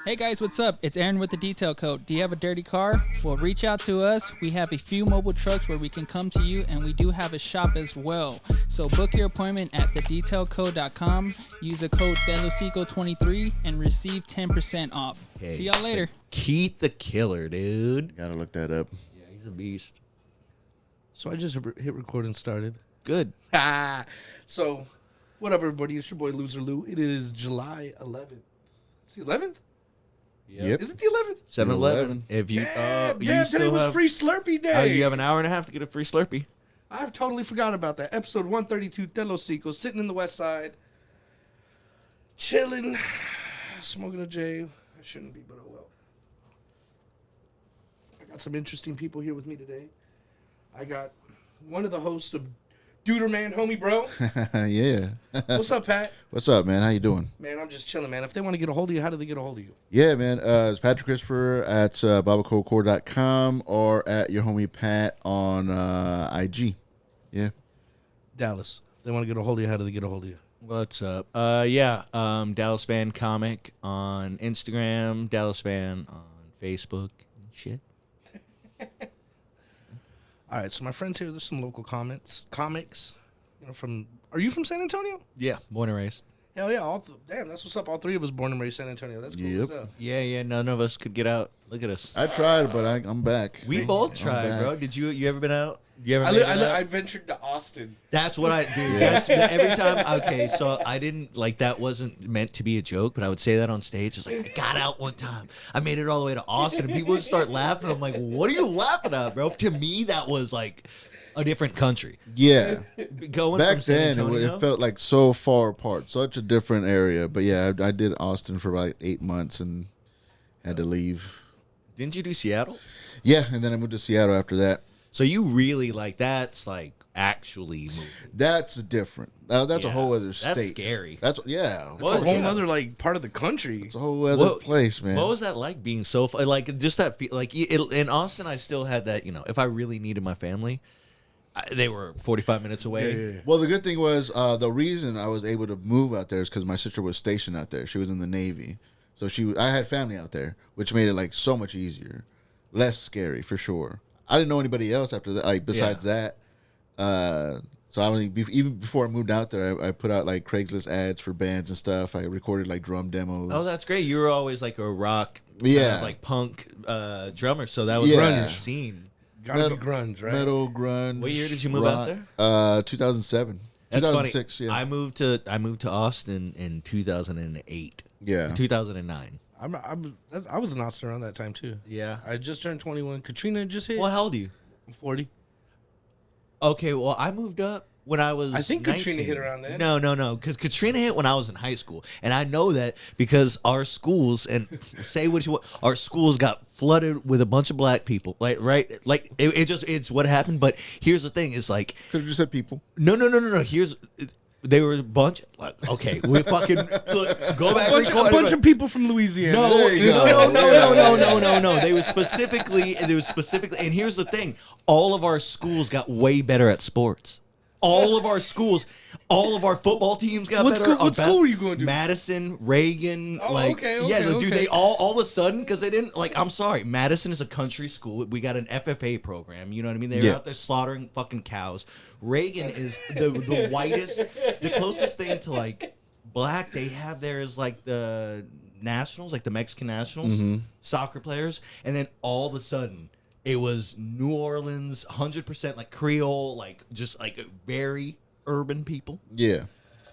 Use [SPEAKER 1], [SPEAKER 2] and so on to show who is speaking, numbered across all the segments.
[SPEAKER 1] Hey guys, what's up? It's Aaron with the Detail Code. Do you have a dirty car? Well, reach out to us. We have a few mobile trucks where we can come to you, and we do have a shop as well. So book your appointment at thedetailcode.com. Use the code Lew Sico 23 and receive 10% off.
[SPEAKER 2] Hey,
[SPEAKER 1] see y'all later.
[SPEAKER 2] Keith the Killer, dude.
[SPEAKER 3] Gotta look that up.
[SPEAKER 2] Yeah, he's a beast.
[SPEAKER 4] So I just hit record and started.
[SPEAKER 2] Good.
[SPEAKER 4] So, what up, everybody? It's your boy Lewsr Lew. It is July 11th. It's the 11th?
[SPEAKER 3] Yep.
[SPEAKER 4] Is it the 11th?
[SPEAKER 2] 7-Eleven. If you,
[SPEAKER 4] Today was free Slurpee day.
[SPEAKER 2] you have an hour and a half to get a free Slurpee.
[SPEAKER 4] I've totally forgot about that. Episode 132, Lew Sico, sitting in the West Side, chilling, smoking a J. I shouldn't be, but oh well. I got some interesting people here with me today. I got one of the hosts of Duder Man, homie bro.
[SPEAKER 3] Yeah.
[SPEAKER 4] What's up, Pat?
[SPEAKER 3] What's up, man? How you doing?
[SPEAKER 4] Man, I'm just chilling, man. If they want to get a hold of you, how do they get a hold of you?
[SPEAKER 3] Yeah, man. It's Patrick Christopher at babacodecore.com or at your homie Pat on IG. Yeah.
[SPEAKER 4] Dallas. If they want to get a hold of you, how do they get a hold of you?
[SPEAKER 2] What's up? Dallas Vann Comic on Instagram, Dallas Vann on Facebook and shit.
[SPEAKER 4] All right, so my friends here, there's some local comics. You know, are you from San Antonio?
[SPEAKER 2] Yeah, born and raised.
[SPEAKER 4] Hell yeah! Damn, that's what's up. All three of us born and raised San Antonio. That's cool.
[SPEAKER 3] Yep.
[SPEAKER 4] What's up?
[SPEAKER 2] Yeah, none of us could get out. Look at us.
[SPEAKER 3] I tried, but I'm back.
[SPEAKER 2] We both
[SPEAKER 3] I'm
[SPEAKER 2] tried,
[SPEAKER 3] back.
[SPEAKER 2] bro. Did you ever been out? You ever made it out?
[SPEAKER 4] I ventured to Austin.
[SPEAKER 2] That's what I do. That's every time. Okay, so I didn't like that wasn't meant to be a joke, but I would say that on stage. It's like I got out one time. I made it all the way to Austin, and people would start laughing. I'm like, "What are you laughing at, bro?" To me, that was like a different country.
[SPEAKER 3] Yeah.
[SPEAKER 2] Going
[SPEAKER 3] Back
[SPEAKER 2] from San
[SPEAKER 3] then,
[SPEAKER 2] Antonio,
[SPEAKER 3] it felt like so far apart, such a different area. But yeah, I did Austin for about 8 months and had to leave.
[SPEAKER 2] didn't you do Seattle?
[SPEAKER 3] Yeah, and then I moved to Seattle after that.
[SPEAKER 2] So you really that's like actually moving.
[SPEAKER 3] That's different. That's a whole other state.
[SPEAKER 2] That's scary.
[SPEAKER 3] That's
[SPEAKER 4] It's a whole other like part of the country.
[SPEAKER 3] It's a whole other place, man.
[SPEAKER 2] What was that like being so like just that feel like in Austin? I still had that. You know, if I really needed my family. They were 45 minutes away.
[SPEAKER 4] Yeah.
[SPEAKER 3] Well, the good thing was the reason I was able to move out there is because my sister was stationed out there. She was in the Navy, so I had family out there, which made it like so much easier, less scary for sure. I didn't know anybody else after that, like besides that. So I mean, even before I moved out there, I put out like Craigslist ads for bands and stuff. I recorded like drum demos.
[SPEAKER 2] Oh, that's great. You were always like a rock, like punk drummer, so that was your scene.
[SPEAKER 4] Gotta be grunge, right?
[SPEAKER 3] Metal, grunge.
[SPEAKER 2] What year did you move out there?
[SPEAKER 3] 2007.
[SPEAKER 2] That's
[SPEAKER 3] 2006,
[SPEAKER 2] funny.
[SPEAKER 3] yeah.
[SPEAKER 2] I moved to Austin in 2008.
[SPEAKER 3] Yeah.
[SPEAKER 2] 2009.
[SPEAKER 4] I was in Austin around that time too.
[SPEAKER 2] Yeah.
[SPEAKER 4] I just turned 21. Katrina just hit.
[SPEAKER 2] Well, how old are you?
[SPEAKER 4] I'm 40.
[SPEAKER 2] Okay, well, I moved up when I was
[SPEAKER 4] I think
[SPEAKER 2] 19.
[SPEAKER 4] Katrina hit around then.
[SPEAKER 2] No, because Katrina hit when I was in high school, and I know that because our schools and say what you want, our schools got flooded with a bunch of black people, like it's what happened. But here's the thing: it's like
[SPEAKER 3] Could have just said people.
[SPEAKER 2] no. They were a bunch. Like, okay, we fucking look, go back.
[SPEAKER 4] A bunch of people from Louisiana.
[SPEAKER 2] No. They were specifically, and here's the thing: all of our schools got way better at sports. All of our schools, all of our football teams got better.
[SPEAKER 4] What school were you going to?
[SPEAKER 2] Dude, Reagan.
[SPEAKER 4] Okay.
[SPEAKER 2] Dude, they all of a sudden, because they didn't, like, I'm sorry, Madison is a country school. We got an FFA program, you know what I mean? They were out there slaughtering fucking cows. Reagan is the whitest, the closest thing to, like, black they have there is, like, the Nationals, like the Mexican Nationals, soccer players, and then all of a sudden, it was New Orleans, 100% like Creole, like just like very urban people.
[SPEAKER 3] Yeah.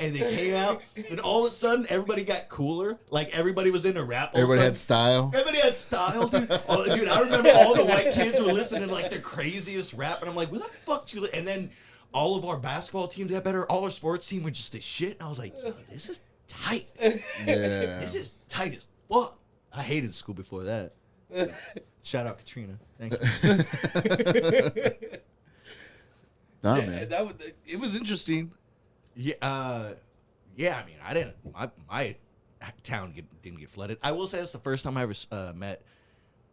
[SPEAKER 2] And they came out, and all of a sudden, everybody got cooler. Like everybody was into rap.
[SPEAKER 3] Everybody had style.
[SPEAKER 2] Everybody had style, dude. Dude, I remember all the white kids were listening to like the craziest rap, and I'm like, "Where the fuck do you?" And then all of our basketball teams got better. All our sports team were just the shit. And I was like, "Yo, this is tight.
[SPEAKER 3] Yeah.
[SPEAKER 2] This is tight as fuck." I hated school before that. Shout out Katrina. Thank you.
[SPEAKER 3] Nah, man.
[SPEAKER 4] It was interesting.
[SPEAKER 2] Yeah, I mean, I didn't. My town didn't get flooded. I will say that's the first time I ever met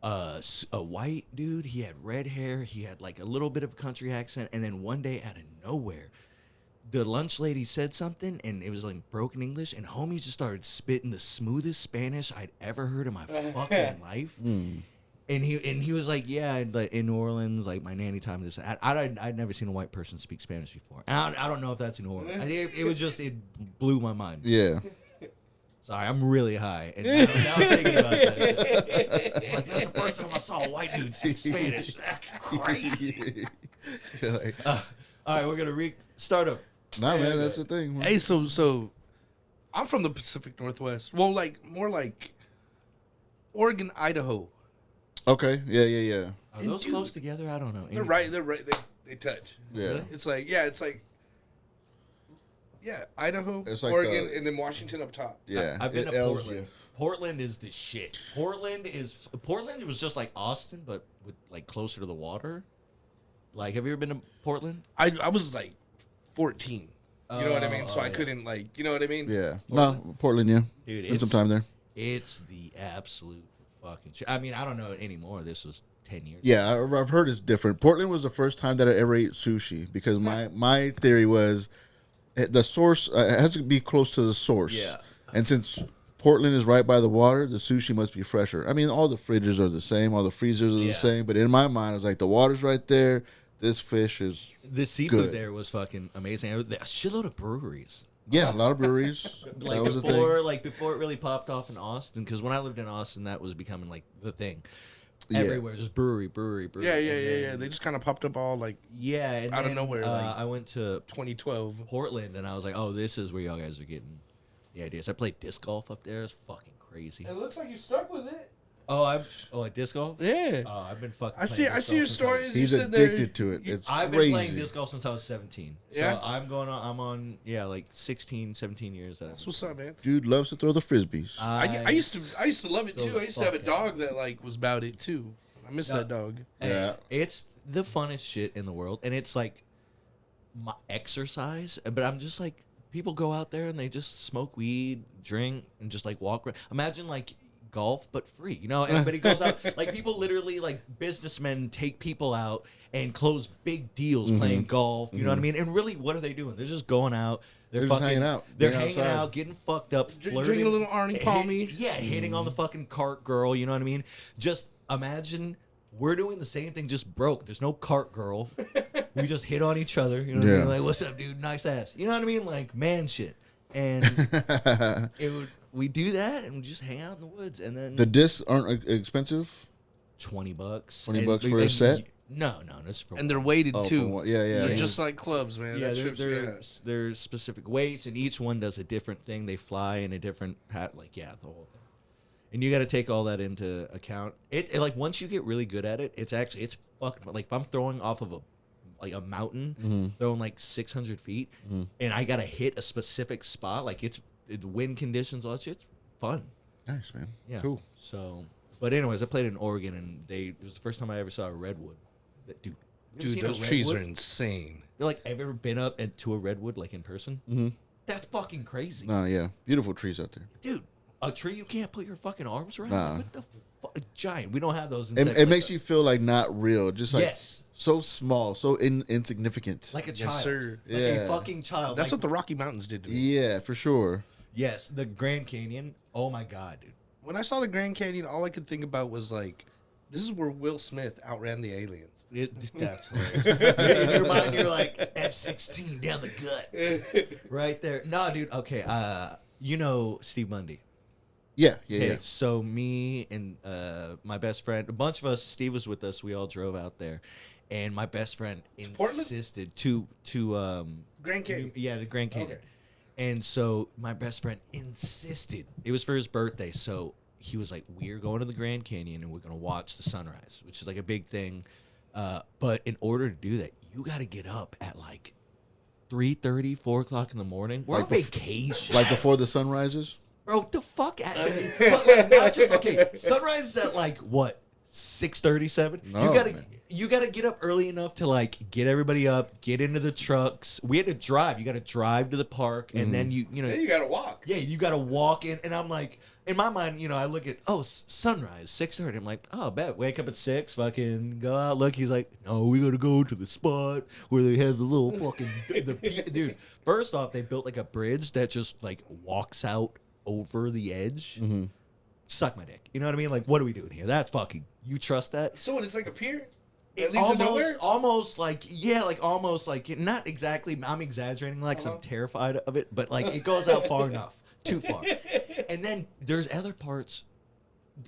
[SPEAKER 2] a white dude. He had red hair. He had like a little bit of a country accent, and then one day out of nowhere, the lunch lady said something, and it was like broken English, and homie just started spitting the smoothest Spanish I'd ever heard in my fucking life. And he was like, yeah, in New Orleans, like my nanny taught me this. I'd never seen a white person speak Spanish before. And I don't know if that's in New Orleans. It blew my mind.
[SPEAKER 3] Yeah.
[SPEAKER 2] Sorry, I'm really high. And now I'm thinking about that. Like, that's the first time I saw a white dude speak Spanish. That's crazy.
[SPEAKER 3] Like,
[SPEAKER 2] All right, we're going to start up.
[SPEAKER 3] nah, man, that's the thing.
[SPEAKER 4] Hey, so I'm from the Pacific Northwest. Well, like more like Oregon, Idaho.
[SPEAKER 3] Okay. Yeah.
[SPEAKER 2] Are those close together? I don't know.
[SPEAKER 4] They're right. They touch.
[SPEAKER 3] Yeah.
[SPEAKER 4] It's like Idaho,
[SPEAKER 3] It's like
[SPEAKER 4] Oregon, and then Washington up top.
[SPEAKER 3] Yeah.
[SPEAKER 2] I've been to
[SPEAKER 3] L's
[SPEAKER 2] Portland.
[SPEAKER 3] you.
[SPEAKER 2] Portland is the shit. Portland was just like Austin, but with like closer to the water. Like, have you ever been to Portland?
[SPEAKER 4] I was like 14. You know what I mean? So I couldn't you know what I mean?
[SPEAKER 3] Yeah.
[SPEAKER 2] Portland?
[SPEAKER 3] No, Portland, yeah.
[SPEAKER 2] Dude,
[SPEAKER 3] Spent some time there.
[SPEAKER 2] It's the absolute fucking shit. I mean, I don't know it anymore. This was 10 years.
[SPEAKER 3] Yeah, I've heard it's different. Portland was the first time that I ever ate sushi because my theory was the source it has to be close to the source.
[SPEAKER 2] Yeah.
[SPEAKER 3] And since Portland is right by the water, the sushi must be fresher. I mean, all the fridges are the same, all the freezers are the same, but in my mind, I was like, the water's right there. This fish is
[SPEAKER 2] The seafood
[SPEAKER 3] good.
[SPEAKER 2] there was fucking amazing. A shitload of breweries.
[SPEAKER 3] Yeah, a lot of breweries.
[SPEAKER 2] Like
[SPEAKER 3] that was the thing.
[SPEAKER 2] before it really popped off in Austin, because when I lived in Austin, that was becoming like the thing.
[SPEAKER 3] Yeah.
[SPEAKER 2] Everywhere, just brewery.
[SPEAKER 4] Yeah. They just kind of popped up all like
[SPEAKER 2] And
[SPEAKER 4] out of
[SPEAKER 2] then,
[SPEAKER 4] nowhere, like-
[SPEAKER 2] I went to
[SPEAKER 4] 2012.
[SPEAKER 2] Portland, and I was like, oh, this is where y'all guys are getting the ideas. I played disc golf up there. It's fucking crazy.
[SPEAKER 4] It looks like you stuck with it.
[SPEAKER 2] At disc golf?
[SPEAKER 4] Yeah.
[SPEAKER 2] I've been fucking.
[SPEAKER 4] I see
[SPEAKER 2] playing disc
[SPEAKER 4] your
[SPEAKER 2] golf since I was-
[SPEAKER 4] stories.
[SPEAKER 3] He's
[SPEAKER 4] You sit there-
[SPEAKER 3] addicted to it. It's
[SPEAKER 2] I've
[SPEAKER 3] crazy.
[SPEAKER 2] been playing disc golf since I was 17.
[SPEAKER 4] Yeah?
[SPEAKER 2] So I'm on like 16, 17 years.
[SPEAKER 4] That's what's up, man.
[SPEAKER 3] Dude loves to throw the frisbees.
[SPEAKER 4] I used to love it
[SPEAKER 2] Go
[SPEAKER 4] too.
[SPEAKER 2] the
[SPEAKER 4] I used to have a
[SPEAKER 2] fuck
[SPEAKER 4] dog that like was about it too. I miss that dog.
[SPEAKER 3] Yeah.
[SPEAKER 2] It's the funnest shit in the world, and it's like my exercise. But I'm just like, people go out there and they just smoke weed, drink, and just like walk around. Imagine like golf but free. You know, everybody goes out. Like, people literally, like, businessmen take people out and close big deals playing golf. You know what I mean? And really, what are they doing? They're just going out. They're
[SPEAKER 3] just
[SPEAKER 2] fucking
[SPEAKER 3] hanging out.
[SPEAKER 2] They're
[SPEAKER 3] Being
[SPEAKER 2] hanging
[SPEAKER 3] outside.
[SPEAKER 2] out, getting fucked up, flirting,
[SPEAKER 4] Drinking a little Arnie Palmy.
[SPEAKER 2] hitting on the fucking cart girl. You know what I mean? Just imagine we're doing the same thing, just broke. There's no cart girl. We just hit on each other. You know what I mean? Like, what's up, dude? Nice ass. You know what I mean? Like, man shit. And we do that and we just hang out in the woods. And then
[SPEAKER 3] The discs aren't expensive.
[SPEAKER 2] $20.
[SPEAKER 3] $20 for a set?
[SPEAKER 2] No, that's for
[SPEAKER 4] And they're weighted
[SPEAKER 3] Oh,
[SPEAKER 4] too.
[SPEAKER 3] for one- yeah.
[SPEAKER 4] They're just like clubs, man.
[SPEAKER 2] yeah,
[SPEAKER 4] That shit's-
[SPEAKER 2] there's specific weights, and each one does a different thing. They fly in a different the whole thing. And you got to take all that into account. It like, once you get really good at it, it's fucking, like, if I'm throwing off of a mountain, throwing like 600 feet, and I gotta hit a specific spot, like, it's wind conditions, all that shit. It's fun.
[SPEAKER 3] Nice, man.
[SPEAKER 2] Yeah.
[SPEAKER 3] Cool.
[SPEAKER 2] So, but anyways, I played in Oregon, and it was the first time I ever saw a redwood. Dude, you ever
[SPEAKER 4] Dude,
[SPEAKER 2] seen a
[SPEAKER 4] those trees are
[SPEAKER 2] redwood?
[SPEAKER 4] insane.
[SPEAKER 2] They're like, have you ever been up to a redwood, like, in person?
[SPEAKER 3] Mm-hmm.
[SPEAKER 2] That's fucking crazy.
[SPEAKER 3] No, yeah. Beautiful trees out there.
[SPEAKER 2] Dude, a tree you can't put your fucking arms around?
[SPEAKER 3] Nah.
[SPEAKER 2] What the fuck? Giant. We don't have those in
[SPEAKER 3] It,
[SPEAKER 2] Texas.
[SPEAKER 3] it makes you feel like not real. Just like
[SPEAKER 2] Yes.
[SPEAKER 3] so small, so insignificant.
[SPEAKER 2] Like a
[SPEAKER 4] Yes,
[SPEAKER 2] child.
[SPEAKER 4] sir.
[SPEAKER 2] Like
[SPEAKER 3] Yeah.
[SPEAKER 2] a fucking child.
[SPEAKER 4] That's
[SPEAKER 2] like,
[SPEAKER 4] what the Rocky Mountains did to me.
[SPEAKER 3] Yeah, for sure.
[SPEAKER 2] Yes, the Grand Canyon. Oh my God, dude.
[SPEAKER 4] When I saw the Grand Canyon, all I could think about was like, this is where Will Smith outran the aliens.
[SPEAKER 2] That's hilarious. In your mind, you're like, F-16 down the gut. Right there. No, dude, okay. You know Steve Bundy.
[SPEAKER 3] Yeah.
[SPEAKER 2] Okay, so me and my best friend, a bunch of us, Steve was with us. We all drove out there, and my best friend insisted to
[SPEAKER 4] Grand Canyon.
[SPEAKER 2] the Grand Canyon.
[SPEAKER 4] Okay.
[SPEAKER 2] And so my best friend insisted. It was for his birthday, so he was like, "We're going to the Grand Canyon and we're gonna watch the sunrise," which is like a big thing. But in order to do that, you got to get up at like 3:30, 4 o'clock in the morning. We're on vacation.
[SPEAKER 3] Like before the sun rises.
[SPEAKER 2] Bro, the fuck? But like, not just, okay, sunrise is at like, what, 6:37.
[SPEAKER 3] No, man.
[SPEAKER 2] You gotta get up early enough to like get everybody up, get into the trucks. We had to drive. You gotta drive to the park, and then you know.
[SPEAKER 4] Then you gotta walk.
[SPEAKER 2] Yeah, you gotta walk in, and I'm like, in my mind, I look at sunrise 6:30. I'm like, bet wake up at 6, fucking go out. Look, he's like, no, we gotta go to the spot where they have the little fucking dude. First off, they built like a bridge that just like walks out over the edge.
[SPEAKER 3] Mm-hmm.
[SPEAKER 2] Suck my dick. You know what I mean? Like, what are we doing here? That's fucking. You trust that?
[SPEAKER 4] So what? It's like a pier. It leads to nowhere?
[SPEAKER 2] Almost like not exactly. I'm exaggerating, like 'cause I'm terrified of it, but like it goes out far enough, too far. And then there's other parts.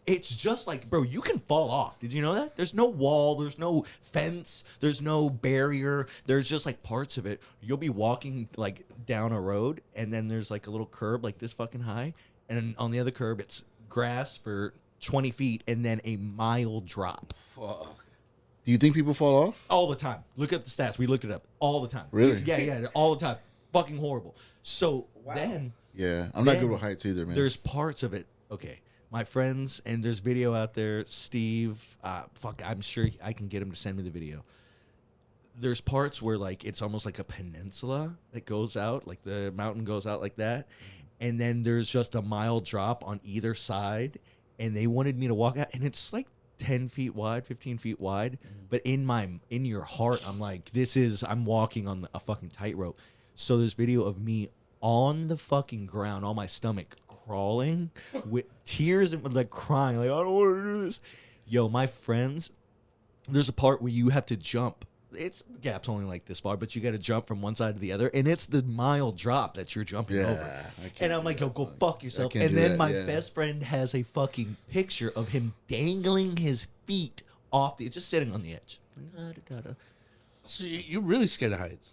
[SPEAKER 2] It's just like, bro, you can fall off. Did you know that? There's no wall, there's no fence, there's no barrier. There's just like parts of it. You'll be walking like down a road, and then there's like a little curb like this fucking high, and then on the other curb it's grass for 20 feet, and then a mile drop.
[SPEAKER 4] Fuck.
[SPEAKER 3] Do you think people fall off?
[SPEAKER 2] All the time. Look up the stats. We looked it up. All the time.
[SPEAKER 3] Really?
[SPEAKER 2] Yeah, all the time. Fucking horrible. So then...
[SPEAKER 3] Yeah, I'm not good with heights either, man.
[SPEAKER 2] There's parts of it. Okay. My friends, and there's video out there. Steve, I'm sure I can get him to send me the video. There's parts where, like, it's almost like a peninsula that goes out. Like, the mountain goes out like that. And then there's just a mile drop on either side. And they wanted me to walk out. And it's like 10 feet wide, 15 feet wide. But in your heart, I'm like, I'm walking on a fucking tightrope. So there's video of me on the fucking ground, on my stomach, crawling with tears and like crying, like, I don't want to do this. Yo, my friends, there's a part where you have to jump. It's gap's only like this far, but you got to jump from one side to the other, and it's the mile drop that you're jumping over. And I'm like, yo, go fuck yourself. And then my best friend has a fucking picture of him dangling his feet off just sitting on the edge.
[SPEAKER 4] So you're really scared of heights?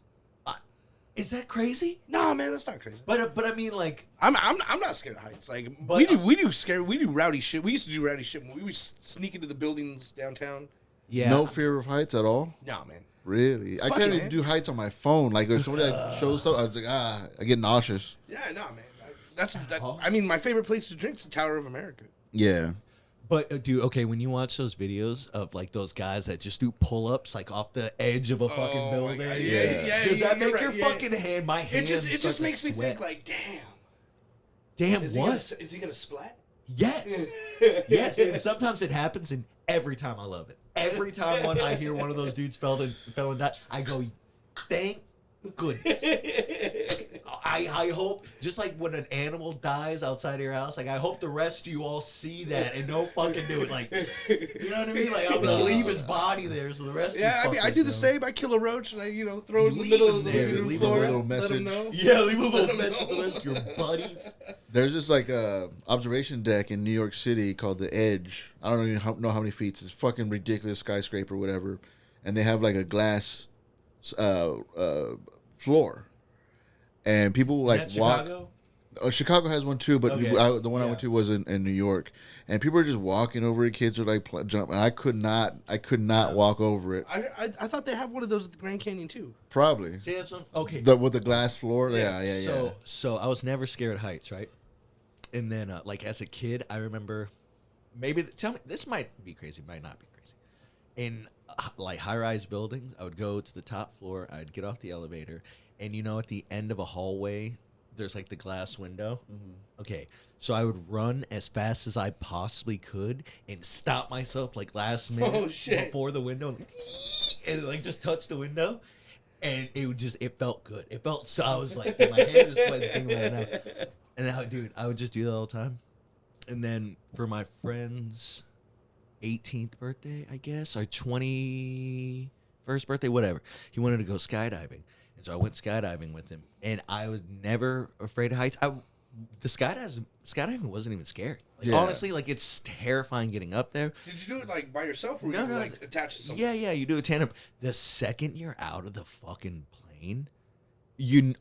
[SPEAKER 2] Is that crazy?
[SPEAKER 4] No, man, that's not crazy.
[SPEAKER 2] But I mean, like,
[SPEAKER 4] I'm not scared of heights. Like, we do rowdy shit. We used to do rowdy shit when we would sneak into the buildings downtown.
[SPEAKER 2] Yeah.
[SPEAKER 3] No fear of heights at all?
[SPEAKER 4] No, man.
[SPEAKER 3] Really? I can't even do heights on my phone. Like, if somebody shows stuff, I was like, I get nauseous.
[SPEAKER 4] Yeah, no, man. I mean, my favorite place to drink is the Tower of America.
[SPEAKER 3] Yeah.
[SPEAKER 2] But, dude, okay, when you watch those videos of, like, those guys that just do pull-ups, like, off the edge of a fucking building.
[SPEAKER 4] Yeah.
[SPEAKER 2] Does that make your fucking hand, my hand
[SPEAKER 4] It just makes me think, like,
[SPEAKER 2] damn,
[SPEAKER 4] is
[SPEAKER 2] what?
[SPEAKER 4] Is he going to splat?
[SPEAKER 2] Yes. Yes, and sometimes it happens, and every time I love it. Every time I hear one of those dudes fell and died, I go, thank goodness. I hope, just like when an animal dies outside of your house, like I hope the rest of you all see that and don't fucking do it. Like, you know what I mean? Like I'm gonna leave his body there, so the rest.
[SPEAKER 4] Yeah,
[SPEAKER 2] of you
[SPEAKER 4] I do the same. I kill a roach and I throw it in the middle of the living floor.
[SPEAKER 3] Leave a little message.
[SPEAKER 4] Let him know.
[SPEAKER 2] Yeah, leave a little message to the rest of your buddies.
[SPEAKER 3] There's this like observation deck in New York City called the Edge. I don't even know how many feet. It's fucking ridiculous skyscraper, whatever. And they have like a glass floor. And people like walk.
[SPEAKER 2] Chicago?
[SPEAKER 3] Chicago has one too, but
[SPEAKER 2] Okay.
[SPEAKER 3] the one I went to was in New York, and people are just walking over it. Kids are like jumping. I could not walk over it.
[SPEAKER 4] I thought they have one of those at the Grand Canyon too.
[SPEAKER 3] Probably.
[SPEAKER 2] See, that's okay.
[SPEAKER 3] With the glass floor. Yeah.
[SPEAKER 2] So I was never scared of heights, right? And then, like as a kid, I remember tell me this might be crazy, might not be crazy. In like high-rise buildings, I would go to the top floor. I'd get off the elevator. And at the end of a hallway, there's like the glass window. Mm-hmm. Okay, so I would run as fast as I possibly could and stop myself like last minute before the window, and like just touch the window, and it felt good. It felt so. I was like, my hands are sweating thinking about it now. And now, dude, I would just do that all the time. And then for my friend's 18th birthday, I guess, or 21st birthday, whatever, he wanted to go skydiving. And so I went skydiving with him, and I was never afraid of heights. The skydiving wasn't even scary. Like, honestly, like it's terrifying getting up there.
[SPEAKER 4] Did you do it like by yourself, or
[SPEAKER 2] no,
[SPEAKER 4] like attached to someone?
[SPEAKER 2] Yeah, you do a tandem. The second you're out of the fucking plane,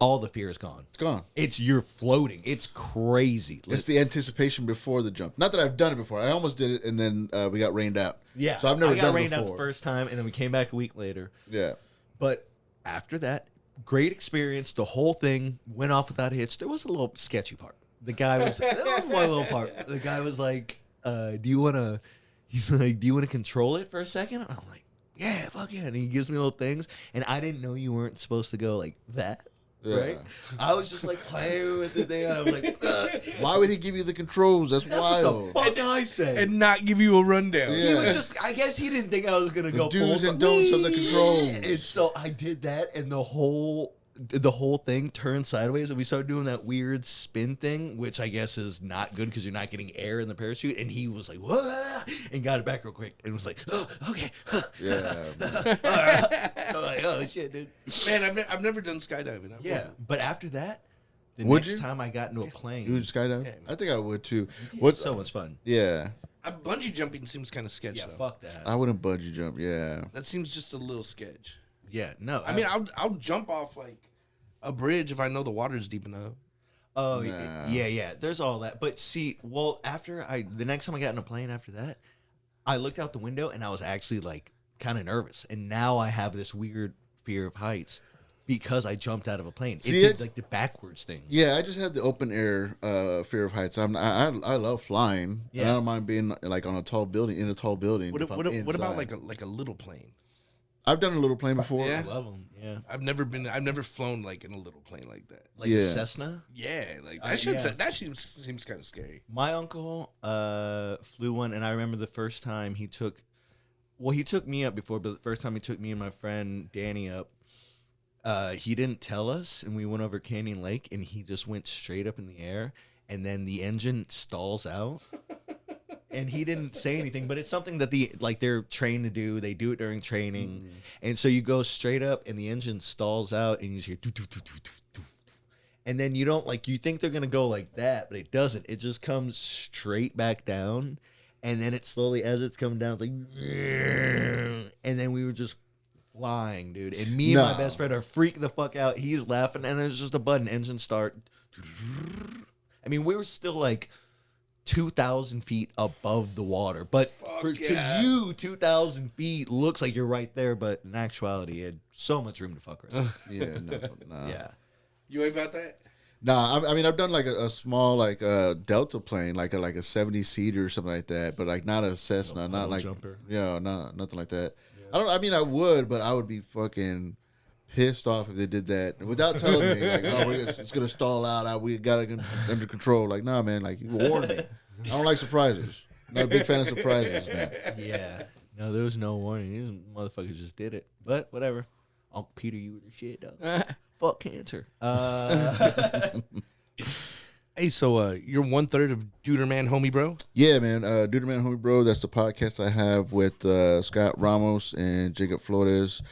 [SPEAKER 2] all the fear is gone.
[SPEAKER 3] It's gone.
[SPEAKER 2] You're floating. It's crazy.
[SPEAKER 3] It's the anticipation before the jump. Not that I've done it before. I almost did it, and then we got rained out.
[SPEAKER 2] Yeah,
[SPEAKER 3] so I've never done it before. I got rained out
[SPEAKER 2] the first time, and then we came back a week later.
[SPEAKER 3] Yeah,
[SPEAKER 2] but after that. Great experience. The whole thing went off without a hitch. There was a little sketchy part. The guy was one little part. The guy was like, "Do you want to he's like, do you want to control it for a second? And I'm like, yeah, fuck yeah. And he gives me little things. And I didn't know you weren't supposed to go like that.
[SPEAKER 3] Yeah.
[SPEAKER 2] Right? I was just like playing with the thing. And I was like,
[SPEAKER 3] Why would he give you the controls? That's wild.
[SPEAKER 2] what the fuck I said.
[SPEAKER 4] And not give you a rundown.
[SPEAKER 3] Yeah.
[SPEAKER 2] He was just, I guess he didn't think I was going to go
[SPEAKER 3] do's
[SPEAKER 2] full
[SPEAKER 3] and don'ts of the controls.
[SPEAKER 2] And so I did that, and the whole thing turned sideways, and we started doing that weird spin thing, which I guess is not good because you're not getting air in the parachute. And he was like, "Whoa," and got it back real quick, and was like, "Oh, okay."
[SPEAKER 3] Yeah.
[SPEAKER 2] I'm like, "Oh shit, dude."
[SPEAKER 4] Man, I've never done skydiving.
[SPEAKER 2] Yeah, but after that, the
[SPEAKER 3] Would
[SPEAKER 2] next
[SPEAKER 3] you?
[SPEAKER 2] time I got into a plane,
[SPEAKER 3] You would skydive?
[SPEAKER 4] Yeah.
[SPEAKER 3] I think I would too. What?
[SPEAKER 2] so much fun.
[SPEAKER 3] Yeah.
[SPEAKER 4] Bungee jumping seems kind of sketch,
[SPEAKER 2] Yeah,
[SPEAKER 4] though.
[SPEAKER 2] fuck that.
[SPEAKER 3] I wouldn't bungee jump. Yeah.
[SPEAKER 4] That seems just a little sketch.
[SPEAKER 2] Yeah, no.
[SPEAKER 4] I mean, I'll jump off like a bridge if I know the water's deep enough.
[SPEAKER 2] Oh,
[SPEAKER 3] Nah.
[SPEAKER 2] yeah. There's all that. But see, well, the next time I got in a plane after that, I looked out the window and I was actually like kind of nervous. And now I have this weird fear of heights because I jumped out of a plane.
[SPEAKER 3] See
[SPEAKER 2] It did
[SPEAKER 3] it?
[SPEAKER 2] like the backwards thing.
[SPEAKER 3] Yeah, I just have the open air fear of heights. I love flying. And I
[SPEAKER 2] Yeah.
[SPEAKER 3] don't mind being like on a tall building, in a tall building.
[SPEAKER 4] What
[SPEAKER 3] if I'm
[SPEAKER 4] about
[SPEAKER 3] inside.
[SPEAKER 4] like a little plane?
[SPEAKER 3] I've done a little plane before.
[SPEAKER 4] Yeah.
[SPEAKER 2] I love them. Yeah.
[SPEAKER 4] I've never flown like in a little plane like that.
[SPEAKER 2] Like
[SPEAKER 3] Yeah.
[SPEAKER 2] a Cessna.
[SPEAKER 4] Yeah, like
[SPEAKER 2] yeah.
[SPEAKER 4] that seems kind of scary.
[SPEAKER 2] My uncle flew one, and I remember the first time he took me up before, but the first time he took me and my friend Danny up, he didn't tell us, and we went over Canyon Lake, and he just went straight up in the air, and then the engine stalls out. And he didn't say anything, but it's something that they're trained to do. They do it during training. And so you go straight up and the engine stalls out and you just hear doo, doo, doo, doo, doo, doo. And then you think they're going to go like that, but it doesn't. It just comes straight back down. And then it slowly, as it's coming down, it's like, and then we were just flying, dude. And me and my
[SPEAKER 3] No.
[SPEAKER 2] best friend are freaking the fuck out. He's laughing, and it's just a button, engine start. I mean, we were still like 2,000 feet above the water, but to you, 2,000 feet looks like you're right there, but in actuality, it had so much room to fuck around.
[SPEAKER 3] Yeah, no.
[SPEAKER 2] Yeah.
[SPEAKER 4] You ain't about that?
[SPEAKER 3] Nah, I mean, I've done like a small like Delta plane, like a 70 seater or something like that, but like not a Cessna, not like
[SPEAKER 2] jumper.
[SPEAKER 3] Yeah, nothing like that. Yeah. I mean, I would, but I would be fucking pissed off if they did that without telling me. Like, oh, it's gonna stall out. We got it under control. Like, nah, man. Like, you warned me. I don't like surprises. I'm not a big fan of surprises, man.
[SPEAKER 2] Yeah. No, there was no warning. These motherfuckers just did it. But whatever. Uncle Peter, you were the shit, though. Fuck cancer.
[SPEAKER 4] Hey, so you're 1/3 of Duderman, homie, bro.
[SPEAKER 3] Yeah, man. Duderman Homie Bro. That's the podcast I have with Scott Ramos and Jacob Flores.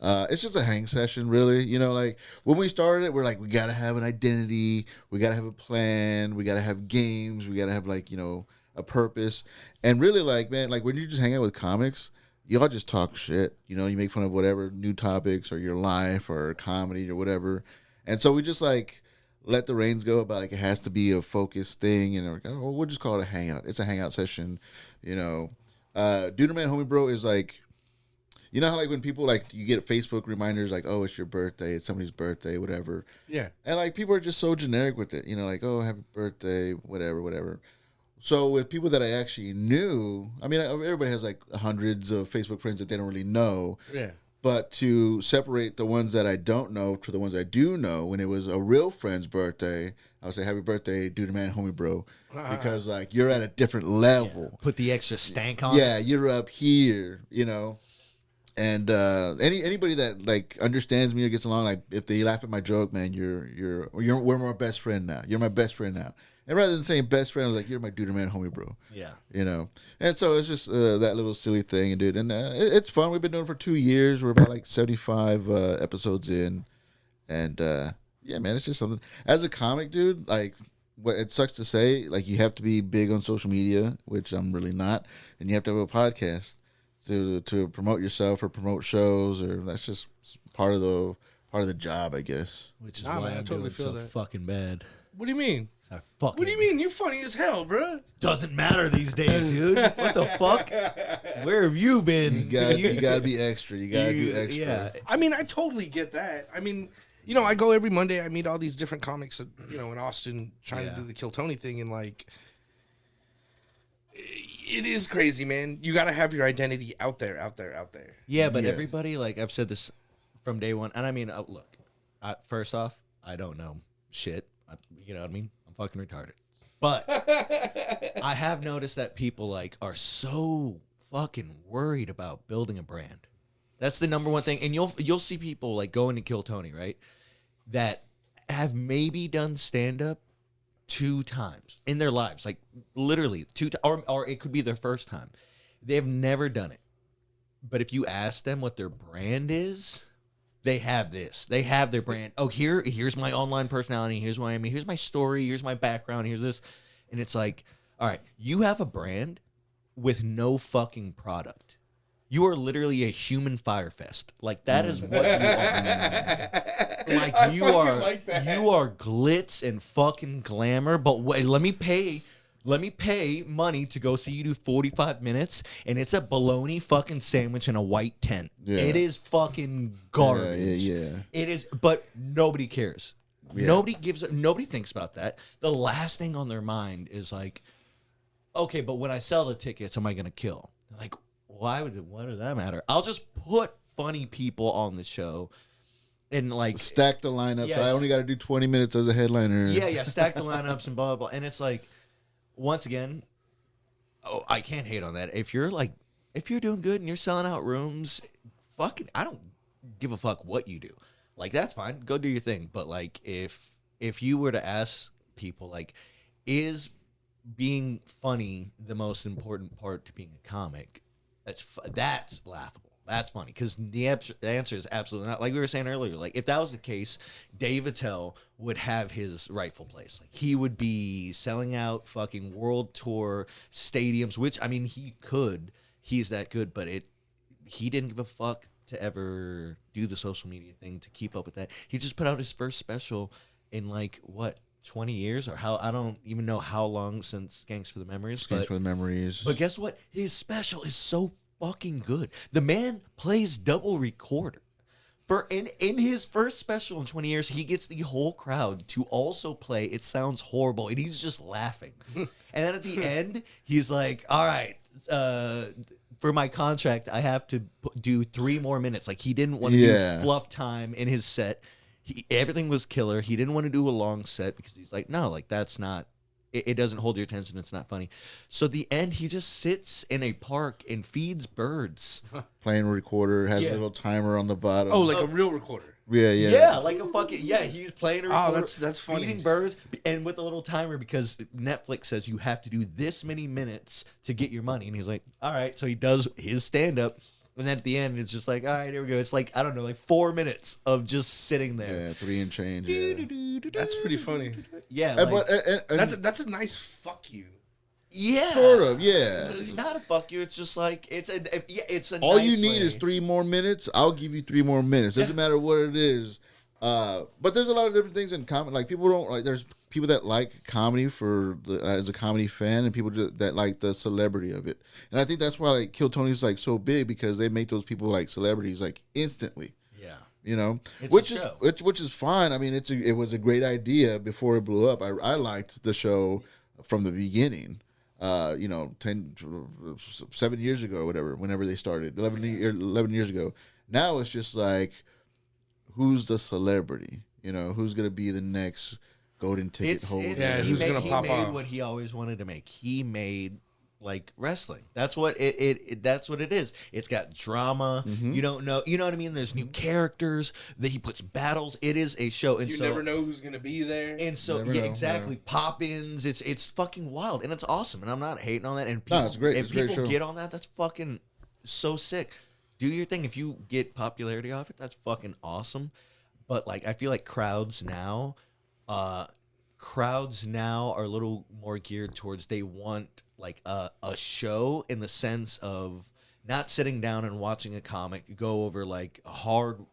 [SPEAKER 3] It's just a hang session, really. You know, like when we started it, we're like, we gotta have an identity, we gotta have a plan, we gotta have games, we gotta have like, you know, a purpose. And really, like, man, like when you just hang out with comics, y'all just talk shit. You know, you make fun of whatever new topics or your life or comedy or whatever. And so we just like let the reins go about like it has to be a focused thing, and we're like, oh, we'll just call it a hangout. It's a hangout session, you know. Duderman Homie Bro is like, you know how like when people like you get Facebook reminders like, oh, it's your birthday, it's somebody's birthday, whatever.
[SPEAKER 4] Yeah.
[SPEAKER 3] And like people are just so generic with it, you know, like, oh, happy birthday, whatever. So with people that I actually knew, I mean, everybody has like hundreds of Facebook friends that they don't really know.
[SPEAKER 4] Yeah.
[SPEAKER 3] But to separate the ones that I don't know to the ones I do know, when it was a real friend's birthday, I would say, happy birthday, Duderman Homie Bro. Because like you're at a different level.
[SPEAKER 2] Put the extra stank on.
[SPEAKER 3] Yeah, you're up here, you know. And anybody that like understands me or gets along, like if they laugh at my joke, man, we're my best friend now. You're my best friend now. And rather than saying best friend, I was like, you're my Duderman Homie Bro.
[SPEAKER 2] Yeah.
[SPEAKER 3] You know. And so it's just that little silly thing, dude. And it's fun. We've been doing it for 2 years. We're about like 75 episodes in. And yeah, man, it's just something. As a comic, dude, like what it sucks to say, like you have to be big on social media, which I'm really not, and you have to have a podcast to promote yourself or promote shows, or that's just part of the job, I guess.
[SPEAKER 2] Which is
[SPEAKER 4] Nah,
[SPEAKER 2] why
[SPEAKER 4] man, I
[SPEAKER 2] I'm
[SPEAKER 4] totally
[SPEAKER 2] doing
[SPEAKER 4] feel
[SPEAKER 2] so
[SPEAKER 4] that.
[SPEAKER 2] fucking bad.
[SPEAKER 4] What do you mean?
[SPEAKER 2] I fucking
[SPEAKER 4] What do you mean? You're funny as hell, bro.
[SPEAKER 2] Doesn't matter these days, dude. What the fuck? Where have you been?
[SPEAKER 3] You gotta be extra. You gotta do extra.
[SPEAKER 2] Yeah.
[SPEAKER 4] I mean, I totally get that. I mean, you know, I go every Monday. I meet all these different comics, you know, in Austin, trying to do the Kill Tony thing, and like, It is crazy, man. You got to have your identity out there.
[SPEAKER 2] Yeah, but
[SPEAKER 3] Yeah.
[SPEAKER 2] everybody, like I've said this from day one, and I mean, look, first off, I don't know shit. You know what I mean? I'm fucking retarded. But I have noticed that people like are so fucking worried about building a brand. That's the number one thing, and you'll see people like going to Kill Tony, right? That have maybe done stand up 2 times in their lives, like literally 2 or it could be their first time. They have never done it. But if you ask them what their brand is, they have this. They have their brand. Oh, here's my online personality. Here's who I am. Here's my story. Here's my background. Here's this. And it's like, all right, you have a brand with no fucking product. You are literally a human fire fest. Like that is what you are. Like you are glitz and fucking glamour. But wait, let me pay money to go see you do 45 minutes, and it's a bologna fucking sandwich in a white tent. Yeah. It is fucking garbage.
[SPEAKER 3] Yeah.
[SPEAKER 2] It is, but nobody cares.
[SPEAKER 3] Yeah.
[SPEAKER 2] Nobody thinks about that. The last thing on their mind is like, okay, but when I sell the tickets, am I going to kill? Like, why does that matter? I'll just put funny people on the show and like
[SPEAKER 3] stack the lineups.
[SPEAKER 2] Yes.
[SPEAKER 3] I only got to do 20 minutes as a headliner.
[SPEAKER 2] Yeah, stack the lineups and blah, blah, blah. And it's like, once again, I can't hate on that. If you're doing good and you're selling out rooms, fucking, I don't give a fuck what you do. Like, that's fine. Go do your thing. But like, if you were to ask people, like, is being funny the most important part to being a comic? That's laughable. That's funny because the answer is absolutely not. Like we were saying earlier, like if that was the case, Dave Attell would have his rightful place. Like he would be selling out fucking world tour stadiums, which I mean he could. He's that good, but he didn't give a fuck to ever do the social media thing to keep up with that. He just put out his first special in like what 20 years or how I don't even know how long since Skanks for the Memories. But guess what? His special is so fucking good. The man plays double recorder. In his first special in 20 years, he gets the whole crowd to also play It Sounds Horrible, and he's just laughing. And then at the end, he's like, all right, for my contract, I have to do 3 more minutes. Like, he didn't want to do fluff time in his set. Everything was killer. He didn't want to do a long set because he's like, no, like, that's not, it doesn't hold your attention. It's not funny. So the end, he just sits in a park and feeds birds.
[SPEAKER 3] Playing a recorder, has a little timer on the bottom.
[SPEAKER 4] Oh, like a real recorder.
[SPEAKER 3] Yeah,
[SPEAKER 2] like a fucking, he's playing a recorder.
[SPEAKER 4] Oh, that's funny.
[SPEAKER 2] Feeding birds and with a little timer because Netflix says you have to do this many minutes to get your money. And he's like, all right. So he does his stand-up. And then at the end, it's just like, all right, here we go. It's like, I don't know, like 4 minutes of just sitting there.
[SPEAKER 3] Yeah, 3 and change. Yeah.
[SPEAKER 4] That's pretty funny.
[SPEAKER 2] Yeah.
[SPEAKER 4] That's a nice fuck you.
[SPEAKER 2] Yeah.
[SPEAKER 3] Sort of, yeah.
[SPEAKER 2] It's not a fuck you. It's just like, it's a
[SPEAKER 3] all
[SPEAKER 2] nice
[SPEAKER 3] you need
[SPEAKER 2] way.
[SPEAKER 3] is 3 more minutes. I'll give you 3 more minutes. Doesn't matter what it is. But there's a lot of different things in comedy. Like people don't like. There's people that like comedy as a comedy fan, and people that like the celebrity of it. And I think that's why like Kill Tony's like so big because they make those people like celebrities like instantly.
[SPEAKER 2] Yeah,
[SPEAKER 3] you know,
[SPEAKER 2] it's
[SPEAKER 3] which is fine. I mean, it was a great idea before it blew up. I liked the show from the beginning. 7 years ago or whatever. Whenever they started, 11 years ago. Now it's just like, who's the celebrity? You know, who's gonna be the next golden ticket holder?
[SPEAKER 4] Who's gonna pop
[SPEAKER 2] He made
[SPEAKER 4] off?
[SPEAKER 2] what he always wanted to make. He made like wrestling. That's what that's what it is. It's got drama.
[SPEAKER 3] Mm-hmm.
[SPEAKER 2] You don't know. You know what I mean? There's new characters. That he puts battles. It is a show. And
[SPEAKER 4] You
[SPEAKER 2] so
[SPEAKER 4] never know who's gonna be there.
[SPEAKER 2] And so
[SPEAKER 3] Never know,
[SPEAKER 2] exactly.
[SPEAKER 3] yeah.
[SPEAKER 2] Pop-ins. It's fucking wild and it's awesome. And I'm not hating on that. And people,
[SPEAKER 3] it's great.
[SPEAKER 2] If
[SPEAKER 3] It's a great
[SPEAKER 2] people
[SPEAKER 3] show.
[SPEAKER 2] get on that, that's fucking so sick. Do your thing. If you get popularity off it, that's fucking awesome. But like, I feel like crowds now are a little more geared towards they want like a show in the sense of not sitting down and watching a comic go over like hard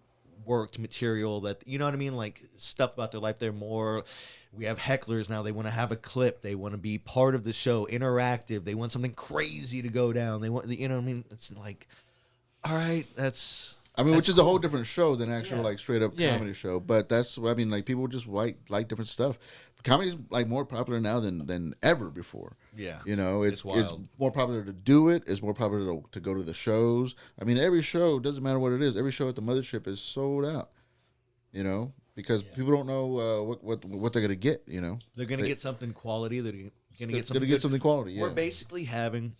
[SPEAKER 2] worked material that, you know what I mean? Like stuff about their life. We have hecklers now. They want to have a clip. They want to be part of the show, interactive. They want something crazy to go down. They want, you know what I mean? It's like, all right,
[SPEAKER 3] which is a whole different show than actual like straight up
[SPEAKER 2] Yeah.
[SPEAKER 3] comedy show. But that's, I mean, like people just like different stuff. comedy's like more popular now than ever before.
[SPEAKER 2] Yeah.
[SPEAKER 3] You know, it's
[SPEAKER 2] wild.
[SPEAKER 3] more popular to do it. It's more popular to go to the shows. I mean, every show, doesn't matter what it is, every show at the mothership is sold out. You know, because people don't know what they're gonna get. You know,
[SPEAKER 2] They're gonna get something quality. They're gonna get something.
[SPEAKER 3] Gonna get something quality. Yeah.
[SPEAKER 2] We're basically having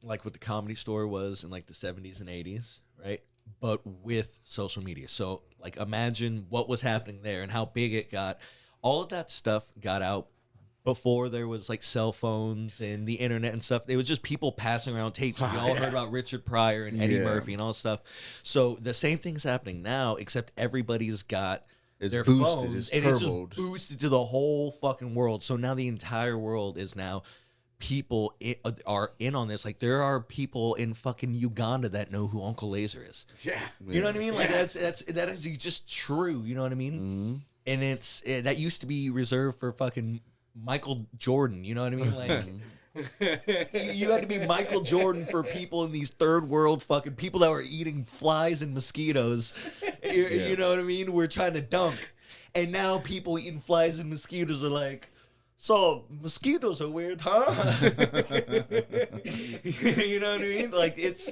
[SPEAKER 2] like what the Comedy Store was in like the 70s and 80s, right? But with social media. So like imagine what was happening there and how big it got. All of that stuff got out before there was like cell phones and the internet and stuff. It was just people passing around tapes. We all heard about Richard Pryor and Eddie Murphy and all this stuff. So the same thing's happening now, except everybody's got their
[SPEAKER 3] boosted,
[SPEAKER 2] phones,
[SPEAKER 3] it's
[SPEAKER 2] and it's just
[SPEAKER 3] turboed.
[SPEAKER 2] boosted to the whole fucking world. So now the entire world is now people are in on this. Like there are people in fucking Uganda that know who Uncle Lewsr is.
[SPEAKER 4] Yeah.
[SPEAKER 2] You know what I mean? Like that is just true. You know what I mean?
[SPEAKER 3] Mm-hmm.
[SPEAKER 2] And it's that used to be reserved for fucking Michael Jordan. You know what I mean? Like you had to be Michael Jordan for people in these third world fucking people that were eating flies and mosquitoes. You know what I mean? We're trying to dunk, and now people eating flies and mosquitoes are like, so mosquitoes are weird, huh? You know what I mean? Like it's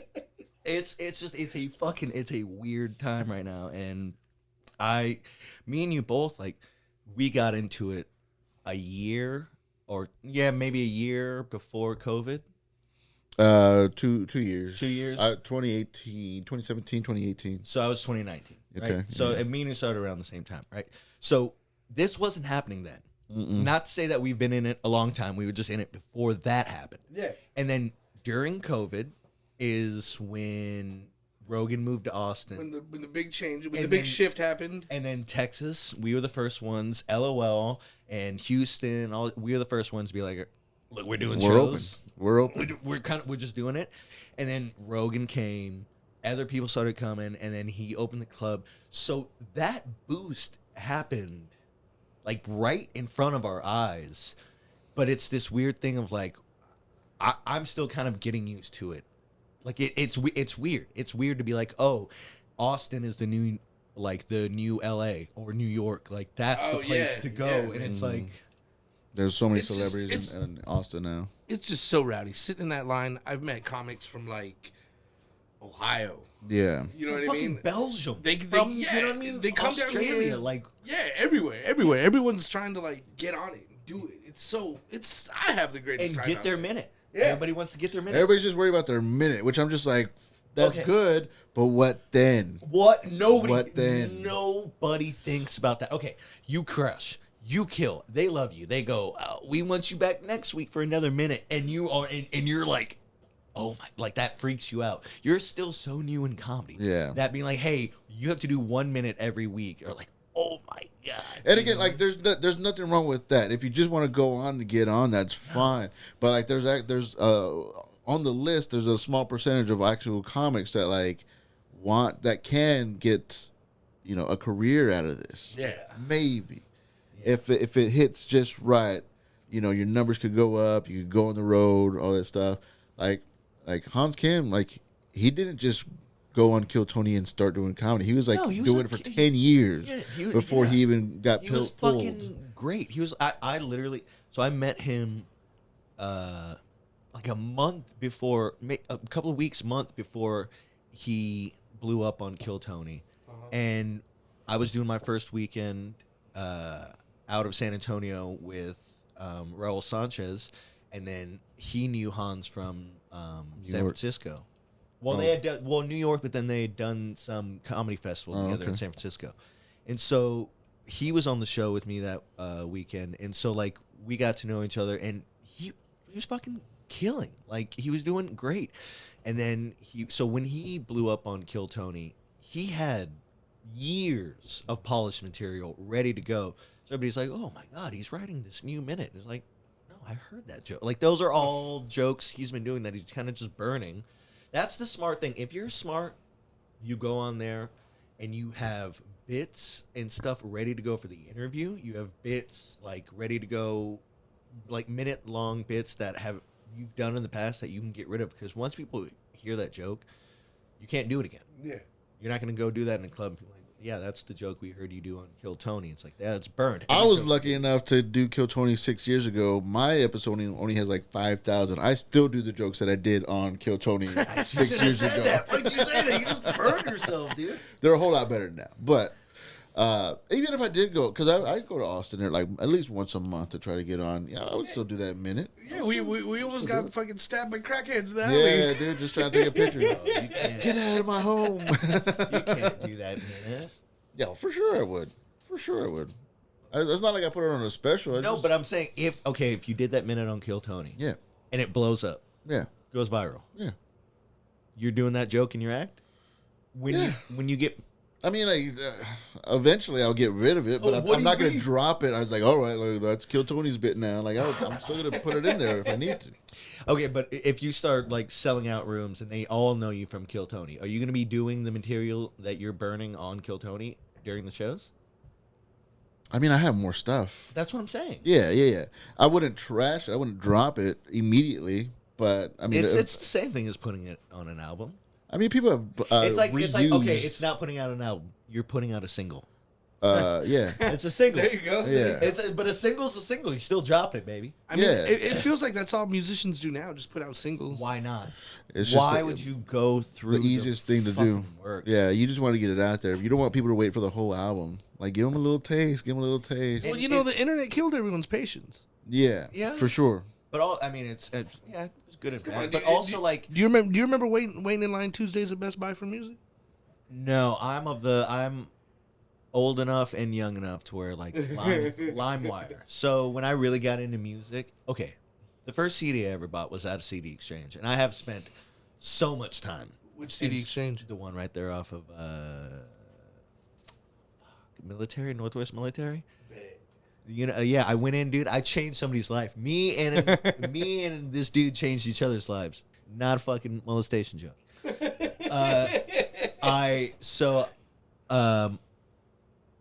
[SPEAKER 2] a weird time right now, and me and you both, like, we got into it a year or maybe a year before COVID.
[SPEAKER 3] 2 years.
[SPEAKER 2] 2 years.
[SPEAKER 3] 2017, 2018.
[SPEAKER 2] So I was 2019. Right?
[SPEAKER 3] Okay,
[SPEAKER 2] So
[SPEAKER 3] yeah.
[SPEAKER 2] and me and you started around the same time, right? So this wasn't happening then. Not to say that we've been in it a long time. We were just in it before that happened.
[SPEAKER 4] Yeah.
[SPEAKER 2] And then during COVID is when Rogan moved to Austin.
[SPEAKER 4] When the big change, when
[SPEAKER 2] And
[SPEAKER 4] the big
[SPEAKER 2] then-
[SPEAKER 4] shift happened.
[SPEAKER 2] And then Texas, we were the first ones. LOL and Houston, we were the first ones to be like, look, we're doing shows.
[SPEAKER 3] We're open.
[SPEAKER 2] We're just doing it. And then Rogan came, other people started coming, and then he opened the club. So that boost happened like right in front of our eyes. But it's this weird thing of like, I'm still kind of getting used to it. Like it's weird. It's weird to be like, oh, Austin is the new LA or New York. Like that's the place to go. And it's like,
[SPEAKER 3] There's so many
[SPEAKER 4] It's just-
[SPEAKER 3] celebrities in Austin now.
[SPEAKER 4] It's just so rowdy. Sitting in that line, I've met comics from like Ohio.
[SPEAKER 3] Yeah.
[SPEAKER 4] You know what I
[SPEAKER 2] fucking
[SPEAKER 4] mean?
[SPEAKER 2] Belgium.
[SPEAKER 4] They
[SPEAKER 2] you know what I
[SPEAKER 4] yeah,
[SPEAKER 2] mean?
[SPEAKER 4] they come down
[SPEAKER 2] Australia,
[SPEAKER 4] here.
[SPEAKER 2] like
[SPEAKER 4] Yeah, everywhere. Everyone's trying to like get on it and do it. I have the greatest
[SPEAKER 2] and
[SPEAKER 4] time
[SPEAKER 2] get
[SPEAKER 4] out
[SPEAKER 2] their
[SPEAKER 4] there.
[SPEAKER 2] minute.
[SPEAKER 4] Yeah.
[SPEAKER 2] Everybody wants to get their minute.
[SPEAKER 3] Everybody's just worried about their minute, which I'm just like, that's
[SPEAKER 2] Okay.
[SPEAKER 3] good, but what then?
[SPEAKER 2] What
[SPEAKER 3] What then?
[SPEAKER 2] Nobody thinks about that. Okay, you crush, you kill. They love you. They go, oh, we want you back next week for another minute, and you're like, oh my, like that freaks you out. You're still so new in comedy.
[SPEAKER 3] Yeah.
[SPEAKER 2] That being like, hey, you have to do 1 minute every week, or like, oh my god.
[SPEAKER 3] And again, like there's nothing wrong with that. If you just want to go on to get on, that's fine. But like there's on the list, there's a small percentage of actual comics that like that can get, a career out of this.
[SPEAKER 4] Yeah.
[SPEAKER 3] Maybe if it hits just right, your numbers could go up. You could go on the road, all that stuff. Like Hans Kim, like he didn't just go on Kill Tony and start doing comedy. He was like doing it for 10 years before he even got
[SPEAKER 2] He was
[SPEAKER 3] pulled.
[SPEAKER 2] fucking great. He was. I literally. So I met him, like a couple of weeks, month before he blew up on Kill Tony, and I was doing my first weekend out of San Antonio with Raul Sanchez, and then he knew Hans from San
[SPEAKER 3] York.
[SPEAKER 2] Francisco. Well, they had done, New York, but then they had done some comedy festival together in
[SPEAKER 3] okay.
[SPEAKER 2] San Francisco, and so he was on the show with me that weekend, and so like we got to know each other, and he was fucking killing, like he was doing great, and then when he blew up on Kill Tony, he had years of polished material ready to go. So everybody's like, oh my god, he's writing this new minute. It's like, no, I heard that joke. Like those are all jokes he's been doing that he's kind of just burning. That's the smart thing. If you're smart, you go on there and you have bits and stuff ready to go for the interview. You have bits like ready to go, like minute-long bits that you've done in the past that you can get rid of, because once people hear that joke, you can't do it again.
[SPEAKER 4] Yeah.
[SPEAKER 2] You're not going to go do that in a club and be like, Yeah, that's the joke we heard you do on Kill Tony. It's like, yeah, it's burned.
[SPEAKER 3] I
[SPEAKER 2] Any
[SPEAKER 3] was
[SPEAKER 2] joke-
[SPEAKER 3] lucky enough to do Kill Tony 6 years ago. My episode only has like 5,000. I still do the jokes that I did on Kill Tony 6 years ago.
[SPEAKER 2] Why'd you say that? You just burned yourself, dude.
[SPEAKER 3] They're a whole lot better now. But even if I did go, because I go to Austin there like at least once a month to try to get on. Yeah, I would still do that minute.
[SPEAKER 4] Yeah, we almost got fucking stabbed by crackheads in the
[SPEAKER 3] Yeah,
[SPEAKER 4] alley.
[SPEAKER 3] dude, just trying to take a picture.
[SPEAKER 2] You can't,
[SPEAKER 3] Get out of my home.
[SPEAKER 2] you can't do that, man.
[SPEAKER 3] Yeah, for sure I would. For sure I would. It's not like I put it on a special.
[SPEAKER 2] No, but I'm saying if you did that minute on Kill Tony,
[SPEAKER 3] Yeah,
[SPEAKER 2] and it blows up,
[SPEAKER 3] yeah,
[SPEAKER 2] goes viral,
[SPEAKER 3] yeah.
[SPEAKER 2] you're doing that joke in your act. When you get
[SPEAKER 3] I mean, like, eventually I'll get rid of it, but I'm not going to drop it. I was like, all right, like, that's Kill Tony's bit now. Like, I'm still going to put it in there if I need to.
[SPEAKER 2] okay, but if you start like selling out rooms and they all know you from Kill Tony, are you going to be doing the material that you're burning on Kill Tony during the shows?
[SPEAKER 3] I mean, I have more stuff.
[SPEAKER 2] That's what I'm saying.
[SPEAKER 3] Yeah. I wouldn't trash it. I wouldn't drop it immediately, but I mean,
[SPEAKER 2] It's the same thing as putting it on an album.
[SPEAKER 3] I mean, people have
[SPEAKER 2] It's like okay,
[SPEAKER 3] reused,
[SPEAKER 2] it's not putting out an album. You're putting out a single.
[SPEAKER 3] yeah.
[SPEAKER 2] It's a single.
[SPEAKER 4] There you go.
[SPEAKER 3] Yeah.
[SPEAKER 2] But a single's a single. You still dropping it, baby.
[SPEAKER 4] I mean,
[SPEAKER 3] Yeah.
[SPEAKER 4] it feels like that's all musicians do now. Just put out singles.
[SPEAKER 2] Why not?
[SPEAKER 3] It's just
[SPEAKER 2] Why
[SPEAKER 3] the-
[SPEAKER 2] would you go through
[SPEAKER 3] the easiest thing to do?
[SPEAKER 2] fucking work?
[SPEAKER 3] Yeah, you just want to get it out there. You don't want people to wait for the whole album. Like, give them a little taste. Give them a little taste.
[SPEAKER 4] Well, you know, the internet killed everyone's patience.
[SPEAKER 3] Yeah,
[SPEAKER 2] Yeah.
[SPEAKER 3] for sure.
[SPEAKER 2] But all I mean, it's yeah, it's good and
[SPEAKER 4] on,
[SPEAKER 2] bad. But
[SPEAKER 4] do-
[SPEAKER 2] also
[SPEAKER 4] do-
[SPEAKER 2] like
[SPEAKER 4] Do you remember waiting in line Tuesdays at Best Buy for music?
[SPEAKER 2] no, I'm old enough and young enough to where like LimeWire. So when I really got into music, okay, the first CD I ever bought was at a CD exchange, and I have spent so much time.
[SPEAKER 4] Which CD
[SPEAKER 2] It's
[SPEAKER 4] exchange?
[SPEAKER 2] The one right there off of Northwest Military. You know, yeah, I went in, dude. I changed somebody's life. Me and this dude changed each other's lives. Not a fucking molestation joke.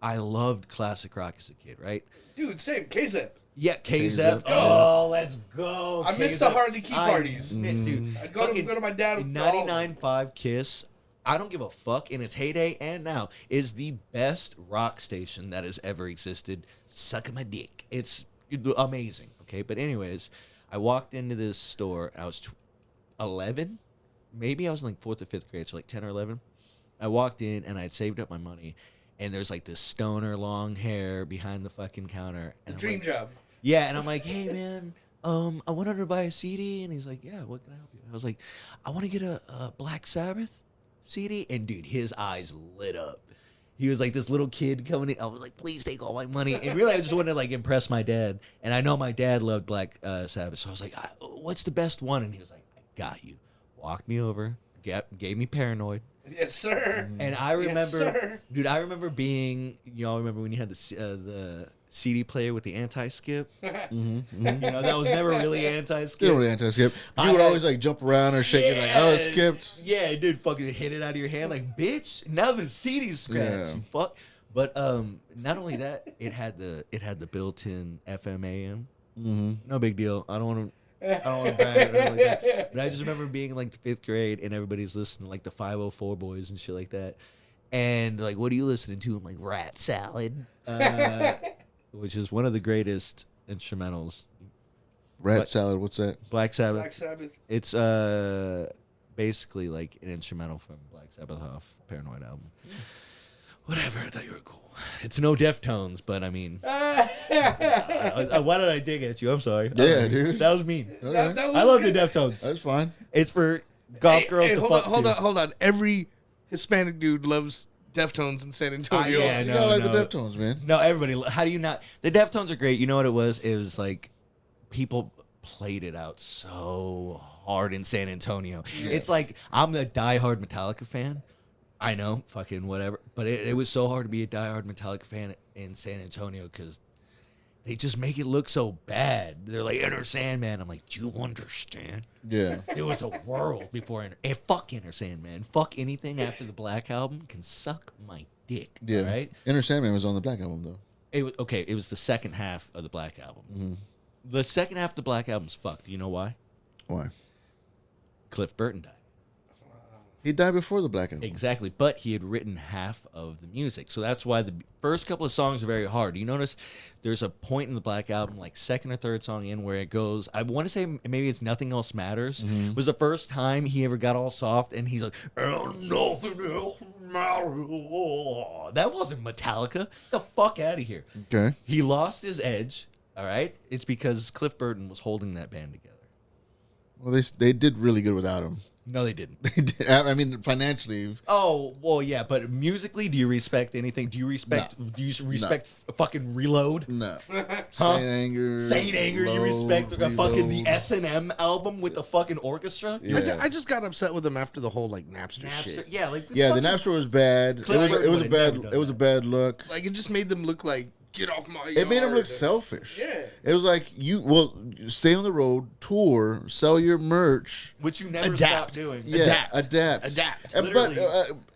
[SPEAKER 2] I loved classic rock as a kid, right?
[SPEAKER 4] Dude, same. KZEP.
[SPEAKER 2] Yeah, KZEP.
[SPEAKER 3] KZEP.
[SPEAKER 2] Oh, let's go.
[SPEAKER 4] I miss the Hardly Key parties.
[SPEAKER 2] Dude.
[SPEAKER 4] I'd go to my dad with
[SPEAKER 2] 99.5 Kiss. I don't give a fuck. In its heyday and now is the best rock station that has ever existed. Suck my dick. It's amazing. Okay, but anyways, I walked into this store. I was 11, maybe I was in like 4th or 5th grade, so like 10 or 11. I walked in and I had saved up my money, and there's like this stoner long hair behind the fucking counter. And I'm
[SPEAKER 4] Dream
[SPEAKER 2] like,
[SPEAKER 4] job.
[SPEAKER 2] yeah, and I'm like, hey man, I wanted to buy a CD, and he's like, yeah, what can I help you? I was like, I want to get a Black Sabbath CD, and dude, his eyes lit up. He was like this little kid coming in. I was like, please take all my money. And really, I just wanted to like impress my dad. And I know my dad loved Black Sabbath, so I was like, what's the best one? And he was like, I got you. Walked me over, gave me Paranoid.
[SPEAKER 4] Yes, sir.
[SPEAKER 2] And I remember,
[SPEAKER 4] sir.
[SPEAKER 2] dude, I remember being, y'all remember when you had the CD player with the anti-skip? You know, that was never really anti-skip.
[SPEAKER 3] Still really anti-skip.
[SPEAKER 2] I
[SPEAKER 3] You would
[SPEAKER 2] had-
[SPEAKER 3] always like jump around or shake it like, oh, it skipped.
[SPEAKER 2] Yeah, dude, fucking hit it out of your hand like, bitch. Now the CD's scratched.
[SPEAKER 3] Yeah.
[SPEAKER 2] You fuck. But not only that, it had the built-in FM AM. No big deal. I don't want to brag or anything like that. But I just remember being in like the 5th grade and everybody's listening to like the 504 boys and shit like that. And like, what are you listening to? I'm like, Rat Salad, which is one of the greatest instrumentals.
[SPEAKER 3] Rat
[SPEAKER 2] What?
[SPEAKER 3] salad, what's that?
[SPEAKER 2] Black Sabbath.
[SPEAKER 4] Black Sabbath.
[SPEAKER 2] It's basically like an instrumental from Black Sabbath off Paranoid album. Whatever, I thought you were cool. It's no Deftones, but I mean, why did I dig at you? I'm sorry.
[SPEAKER 3] Yeah, dude.
[SPEAKER 2] That was mean.
[SPEAKER 3] Okay.
[SPEAKER 4] That was
[SPEAKER 2] I love the
[SPEAKER 4] good.
[SPEAKER 2] Deftones.
[SPEAKER 3] That's fine.
[SPEAKER 2] It's for golf girls to fuck to.
[SPEAKER 4] hold on. Every Hispanic dude loves Deftones in San Antonio.
[SPEAKER 2] yeah,
[SPEAKER 3] You
[SPEAKER 2] no,
[SPEAKER 3] gotta like
[SPEAKER 2] no.
[SPEAKER 3] the Deftones, man.
[SPEAKER 2] No, everybody. How do you not? The Deftones are great. You know what it was? It was like people played it out so hard in San Antonio. It's like I'm a diehard Metallica fan. I know, fucking whatever. But it was so hard to be a diehard Metallica fan in San Antonio because they just make it look so bad. They're like, Enter Sandman. I'm like, do you understand?
[SPEAKER 3] Yeah.
[SPEAKER 2] There was a world before fuck Enter Sandman. Fuck anything after the Black Album can suck my dick.
[SPEAKER 3] Yeah.
[SPEAKER 2] Right?
[SPEAKER 3] Enter Sandman was on the Black Album, though.
[SPEAKER 2] It was the second half of the Black Album. The second half of the Black Album's fucked. Do you know why?
[SPEAKER 3] Why?
[SPEAKER 2] Cliff Burton died.
[SPEAKER 3] He died before the Black Album.
[SPEAKER 2] Exactly, but he had written half of the music, so that's why the first couple of songs are very hard. You notice there's a point in the Black Album, like second or third song in, where it goes. I want to say maybe it's Nothing Else Matters. It was the first time he ever got all soft, and he's like, "And nothing else matters." That wasn't Metallica. Get the fuck out of here.
[SPEAKER 3] Okay.
[SPEAKER 2] He lost his edge. All right, it's because Cliff Burton was holding that band together.
[SPEAKER 3] Well, they did really good without him.
[SPEAKER 2] No, they didn't.
[SPEAKER 3] They did. I mean, financially.
[SPEAKER 2] Oh, well, yeah, but musically, do you respect anything? Do you respect fucking Reload?
[SPEAKER 3] No.
[SPEAKER 2] Huh?
[SPEAKER 3] Saint Anger.
[SPEAKER 2] Saint Anger, you respect
[SPEAKER 3] Reload.
[SPEAKER 2] fucking the S&M album with the fucking orchestra?
[SPEAKER 3] Yeah.
[SPEAKER 4] I just got upset with them after the whole like Napster shit.
[SPEAKER 2] Yeah, like
[SPEAKER 3] Yeah, the
[SPEAKER 2] fucking-
[SPEAKER 3] Napster was bad.
[SPEAKER 2] Cliff Burton
[SPEAKER 3] It was a
[SPEAKER 2] would've
[SPEAKER 3] bad.
[SPEAKER 2] never done
[SPEAKER 3] It was a bad look.
[SPEAKER 4] Like it just made them look like get off my.
[SPEAKER 3] It made him look
[SPEAKER 4] yard.
[SPEAKER 3] selfish.
[SPEAKER 4] Yeah.
[SPEAKER 3] It was like stay on the road, tour, sell your merch.
[SPEAKER 2] which you never
[SPEAKER 4] Adapt.
[SPEAKER 2] stop doing.
[SPEAKER 3] Yeah, adapt. But
[SPEAKER 2] Literally.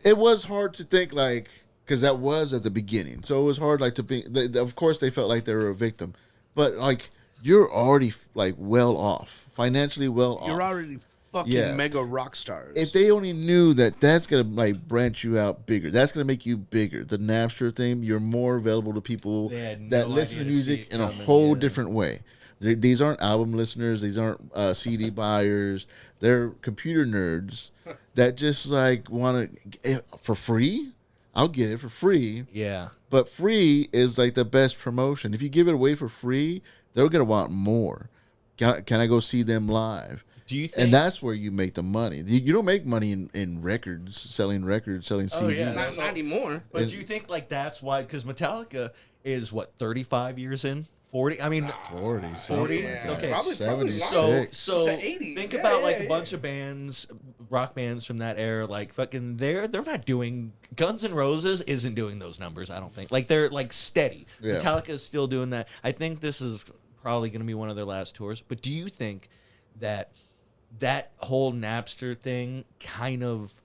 [SPEAKER 3] it was hard to think like because that was at the beginning, so it was hard like to be. Of course, they felt like they were a victim, but like you're already like well off financially, well off.
[SPEAKER 4] You're already fucking mega rock stars.
[SPEAKER 3] If they only knew that that's gonna like branch you out bigger, that's gonna make you bigger. The Napster thing, you're more available to people
[SPEAKER 2] They had
[SPEAKER 3] that
[SPEAKER 2] no
[SPEAKER 3] listen to
[SPEAKER 2] idea to see
[SPEAKER 3] music
[SPEAKER 2] it
[SPEAKER 3] in a
[SPEAKER 2] coming,
[SPEAKER 3] whole
[SPEAKER 2] yeah.
[SPEAKER 3] different way. These aren't album listeners. These aren't CD buyers. They're computer nerds that just like want to for free. I'll get it for free.
[SPEAKER 2] Yeah.
[SPEAKER 3] But free is like the best promotion. If you give it away for free, they're gonna want more. Can I go see them live?
[SPEAKER 2] Do you think...
[SPEAKER 3] And that's where you make the money. You don't make money in records, selling CDs.
[SPEAKER 2] Oh, yeah.
[SPEAKER 4] not anymore.
[SPEAKER 2] But do you think like that's why? Because Metallica is what 35 years in, 40. I mean,
[SPEAKER 3] 40.
[SPEAKER 2] 40?
[SPEAKER 4] Yeah.
[SPEAKER 2] Okay.
[SPEAKER 4] Probably
[SPEAKER 3] 76.
[SPEAKER 2] So
[SPEAKER 4] It's the 80s.
[SPEAKER 2] think
[SPEAKER 4] Yeah,
[SPEAKER 2] about
[SPEAKER 4] yeah,
[SPEAKER 2] like
[SPEAKER 4] yeah.
[SPEAKER 2] a bunch of bands, rock bands from that era, like fucking they're not doing Guns N' Roses isn't doing those numbers, I don't think. Like they're like steady.
[SPEAKER 3] Yeah.
[SPEAKER 2] Metallica is still doing that. I think this is probably going to be one of their last tours. But do you think that whole Napster thing kind of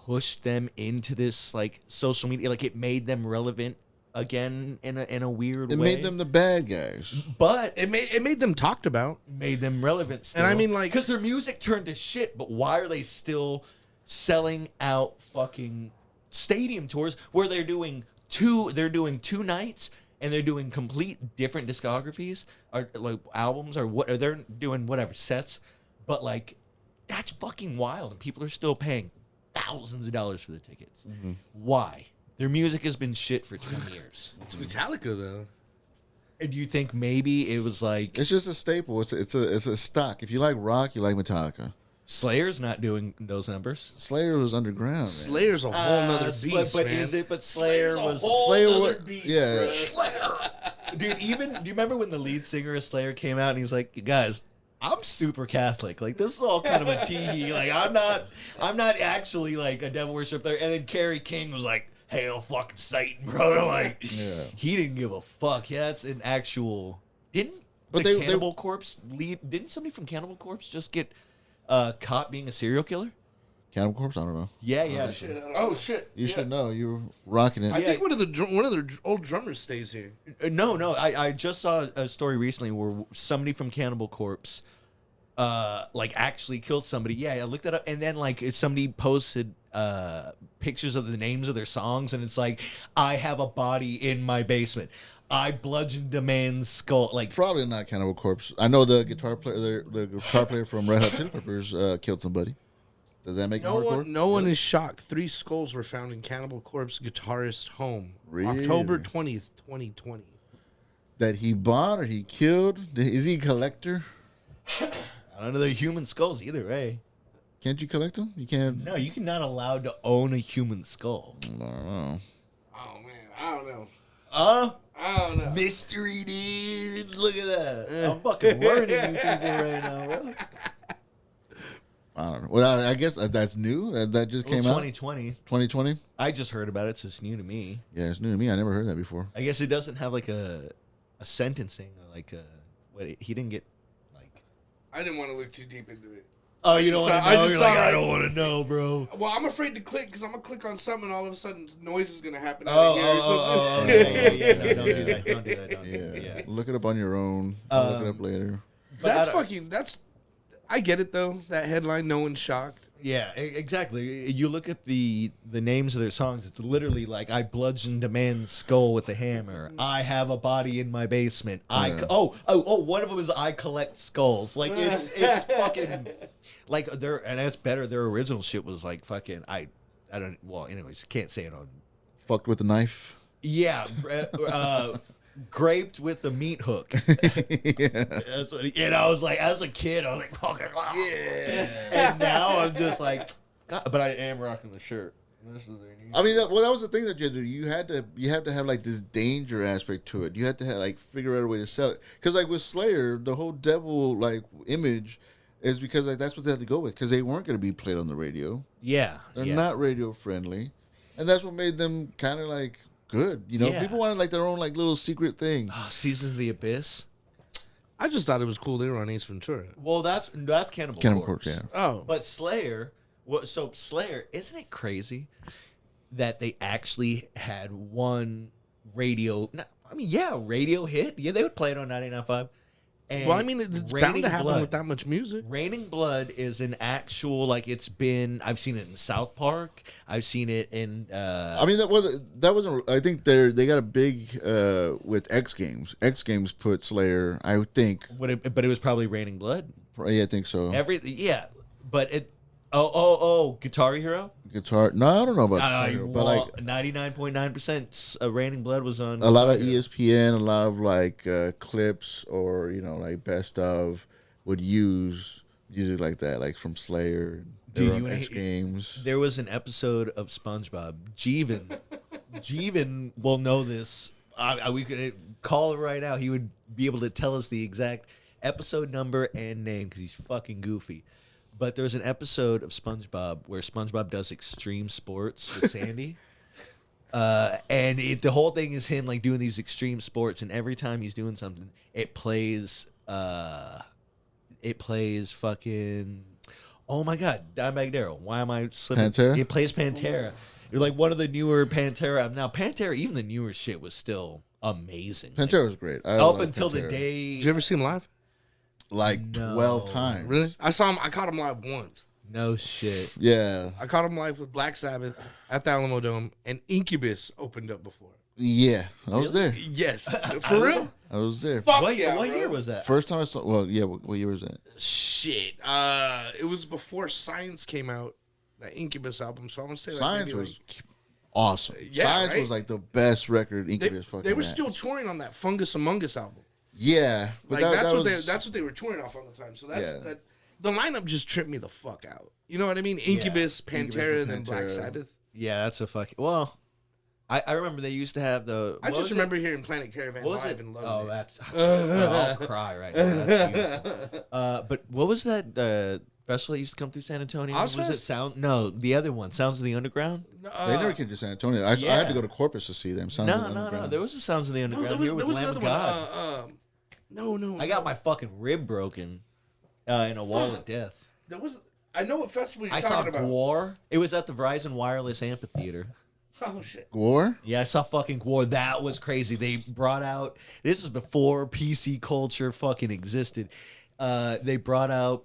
[SPEAKER 2] pushed them into this like social media, like it made them relevant again in a weird
[SPEAKER 3] It
[SPEAKER 2] way?
[SPEAKER 3] made them the bad guys.
[SPEAKER 2] But
[SPEAKER 4] It made them talked about.
[SPEAKER 2] made them relevant still.
[SPEAKER 4] And I mean, like-
[SPEAKER 2] because their music turned to shit, but why are they still selling out fucking stadium tours where they're doing two nights and they're doing complete different discographies or like albums or what, or they're doing whatever sets, but like that's fucking wild and people are still paying thousands of dollars for the tickets. Why? Their music has been shit for 20 years.
[SPEAKER 4] It's Metallica though.
[SPEAKER 2] And do you think maybe it was like
[SPEAKER 3] It's just a staple. It's a stock. If you like rock, you like Metallica.
[SPEAKER 2] Slayer's not doing those numbers?
[SPEAKER 3] Slayer was underground. Man.
[SPEAKER 4] Slayer's a whole nother beast,
[SPEAKER 2] but
[SPEAKER 4] man.
[SPEAKER 2] is it? But Slayer was
[SPEAKER 3] Slayer
[SPEAKER 2] another
[SPEAKER 3] was-
[SPEAKER 2] beast,
[SPEAKER 3] yeah.
[SPEAKER 2] bro. Dude, even do you remember when the lead singer of Slayer came out and he's like, "Guys, I'm super Catholic. Like this is all kind of a tee. Like I'm not actually like a devil worshiper." And then Kerry King was like, "Hail fucking Satan, bro!" Like he didn't give a fuck. Yeah, that's an actual. Didn't
[SPEAKER 3] But
[SPEAKER 2] the
[SPEAKER 3] they-
[SPEAKER 2] Cannibal Corpse lead? Didn't somebody from Cannibal Corpse just get caught being a serial killer?
[SPEAKER 3] Cannibal Corpse? I don't know.
[SPEAKER 2] Yeah.
[SPEAKER 4] Oh shit!
[SPEAKER 3] You should know. You were rocking it.
[SPEAKER 4] I think one of their old drummers stays here.
[SPEAKER 2] No. I just saw a story recently where somebody from Cannibal Corpse, like actually killed somebody. Yeah, I looked that up, and then like somebody posted pictures of the names of their songs, and it's like, I have a body in my basement. I bludgeoned a man's skull. Like
[SPEAKER 3] Probably not Cannibal Corpse. I know the guitar player, the guitar player from Red Hot Chili Peppers killed somebody. Does that make it hardcore?
[SPEAKER 4] No one is shocked. 3 skulls were found in Cannibal Corpse guitarist's home,
[SPEAKER 3] Really?
[SPEAKER 4] October 20th, 2020.
[SPEAKER 3] That he bought or he killed? Is he a collector?
[SPEAKER 2] I don't know the human skulls either way.
[SPEAKER 3] Can't you collect them? You can't.
[SPEAKER 2] No, you're not allowed to own a human skull.
[SPEAKER 3] I don't know.
[SPEAKER 4] Oh man, I don't know.
[SPEAKER 2] I
[SPEAKER 4] don't know.
[SPEAKER 2] Mystery, dude. Look at that. I'm fucking learning new people right now, bro.
[SPEAKER 3] I don't know. Well, I guess that's new. That just came out.
[SPEAKER 2] 2020.
[SPEAKER 3] 2020.
[SPEAKER 2] I just heard about it, so it's new to me.
[SPEAKER 3] Yeah, it's new to me. I never heard that before.
[SPEAKER 2] I guess it doesn't have like a sentencing or like a what he didn't get like.
[SPEAKER 4] I didn't want to look too deep into it.
[SPEAKER 2] Oh, you don't want to know?
[SPEAKER 4] I just
[SPEAKER 2] You're
[SPEAKER 4] saw
[SPEAKER 2] like, I
[SPEAKER 4] it.
[SPEAKER 2] don't want to know, bro.
[SPEAKER 4] Well, I'm afraid to click because I'm gonna click on something and all of a sudden noise is gonna happen.
[SPEAKER 2] Oh,
[SPEAKER 4] out of here or something.
[SPEAKER 2] yeah. No, don't do that. Don't do that. Don't do
[SPEAKER 3] Yeah.
[SPEAKER 2] that. Yeah.
[SPEAKER 3] Look it up on your own. I'll look it up later.
[SPEAKER 2] But I
[SPEAKER 4] That's
[SPEAKER 2] don't-
[SPEAKER 4] fucking. I get it though. That headline, no one's shocked.
[SPEAKER 2] Yeah, exactly. You look at the names of their songs. It's literally like I bludgeoned a man's skull with a hammer. I have a body in my basement. One of them is I collect skulls. Like it's fucking like and that's better. Their original shit was like fucking I don't. Well, anyways, can't say it on.
[SPEAKER 3] Fucked with a knife.
[SPEAKER 2] Yeah. Graped with a meat hook. That's what I was like, as a kid, I was like, fucking, yeah. And now I'm just like, God, but I am rocking the shirt. This is
[SPEAKER 3] I mean, that was the thing that you had to do. You had to have like this danger aspect to it. You had to have, like figure out a way to sell it. Because like with Slayer, the whole devil like image is because like that's what they had to go with because they weren't going to be played on the radio.
[SPEAKER 2] Yeah,
[SPEAKER 3] they're not radio friendly, and that's what made them kind of like. Good, people wanted like their own like little secret thing.
[SPEAKER 2] Oh, Seasons of the Abyss.
[SPEAKER 4] I just thought it was cool they were on Ace Ventura.
[SPEAKER 2] Well, that's Cannibal Corpse.
[SPEAKER 3] Yeah.
[SPEAKER 4] Oh,
[SPEAKER 2] but Slayer. So Slayer, isn't it crazy that they actually had one radio? Radio hit. Yeah, they would play it on 99.5. And
[SPEAKER 4] well, I mean, it's bound to happen with that much music.
[SPEAKER 2] Raining Blood is an actual, like, I've seen it in South Park. I've seen it in...
[SPEAKER 3] I mean, that wasn't... I think they got a big... with X Games. X Games put Slayer, I would think...
[SPEAKER 2] But it was probably Raining Blood?
[SPEAKER 3] Yeah, I think so.
[SPEAKER 2] But it... Guitar Hero?
[SPEAKER 3] No, I don't know about Guitar Hero, but like
[SPEAKER 2] 99.9% of Raining Blood was on
[SPEAKER 3] a lot of ESPN, a lot of like clips or like best of would use music like that, like from Slayer.
[SPEAKER 2] Dude,
[SPEAKER 3] X Games.
[SPEAKER 2] There was an episode of SpongeBob. Jeevan will know this. We could call it right now. He would be able to tell us the exact episode number and name because he's fucking goofy. But there's an episode of SpongeBob where SpongeBob does extreme sports with Sandy. And the whole thing is him like doing these extreme sports, and every time he's doing something, it plays fucking, oh my God, Dimebag Darrell. Why am I slipping?
[SPEAKER 3] Pantera?
[SPEAKER 2] It plays Pantera. You're like one of the newer Pantera. Now Pantera, even the newer shit was still amazing.
[SPEAKER 3] Pantera was great.
[SPEAKER 2] Up until the day.
[SPEAKER 4] Did you ever see him live?
[SPEAKER 3] Like 12 times.
[SPEAKER 4] Really? I saw him. I caught him live once.
[SPEAKER 2] No shit.
[SPEAKER 3] Yeah.
[SPEAKER 4] I caught him live with Black Sabbath at the Alamo Dome, and Incubus opened up before.
[SPEAKER 3] Yeah, I was there.
[SPEAKER 4] Yes, for real.
[SPEAKER 3] I was there.
[SPEAKER 4] Fuck
[SPEAKER 2] what
[SPEAKER 4] yeah,
[SPEAKER 2] year was that?
[SPEAKER 3] First time I saw. Well, yeah. What year was that?
[SPEAKER 4] Shit. It was before Science came out. That Incubus album. So I'm gonna say like
[SPEAKER 3] Science
[SPEAKER 4] maybe
[SPEAKER 3] was awesome.
[SPEAKER 4] Yeah,
[SPEAKER 3] Science
[SPEAKER 4] right?
[SPEAKER 3] was like the best record Incubus fucking.
[SPEAKER 4] They were
[SPEAKER 3] had.
[SPEAKER 4] still touring on that Fungus Among Us album.
[SPEAKER 3] Yeah, but
[SPEAKER 4] Like that's
[SPEAKER 3] was,
[SPEAKER 4] what they were touring off on the time. So that's
[SPEAKER 3] Yeah.
[SPEAKER 4] that. The lineup just tripped me the fuck out. You know what I mean? Incubus, Pantera, and then Black Sabbath.
[SPEAKER 2] Yeah, that's a fucking. Well, I remember they used to have the.
[SPEAKER 4] I just remember hearing Planet Caravan live and loving it.
[SPEAKER 2] That's. I'll cry right now. That's beautiful. But what was that festival that used to come through San Antonio?
[SPEAKER 4] Ozfest?
[SPEAKER 2] Was it Sound? No, the other one, Sounds of the Underground.
[SPEAKER 3] they never came to San Antonio. I had to go to Corpus to see them. Sounds of the
[SPEAKER 2] No.
[SPEAKER 3] Underground.
[SPEAKER 2] There was a Sounds of the Underground
[SPEAKER 4] there
[SPEAKER 2] here with
[SPEAKER 4] was
[SPEAKER 2] Lamb
[SPEAKER 4] another
[SPEAKER 2] of God.
[SPEAKER 4] one. No.
[SPEAKER 2] I got my fucking rib broken in a wall of death.
[SPEAKER 4] There was. I know what festival you're
[SPEAKER 2] I saw
[SPEAKER 4] talking about.
[SPEAKER 2] Gwar. It was at the Verizon Wireless Amphitheater.
[SPEAKER 4] Oh shit.
[SPEAKER 3] War?
[SPEAKER 2] Yeah, I saw fucking Gwar. That was crazy. They brought out. This is before PC culture fucking existed. They brought out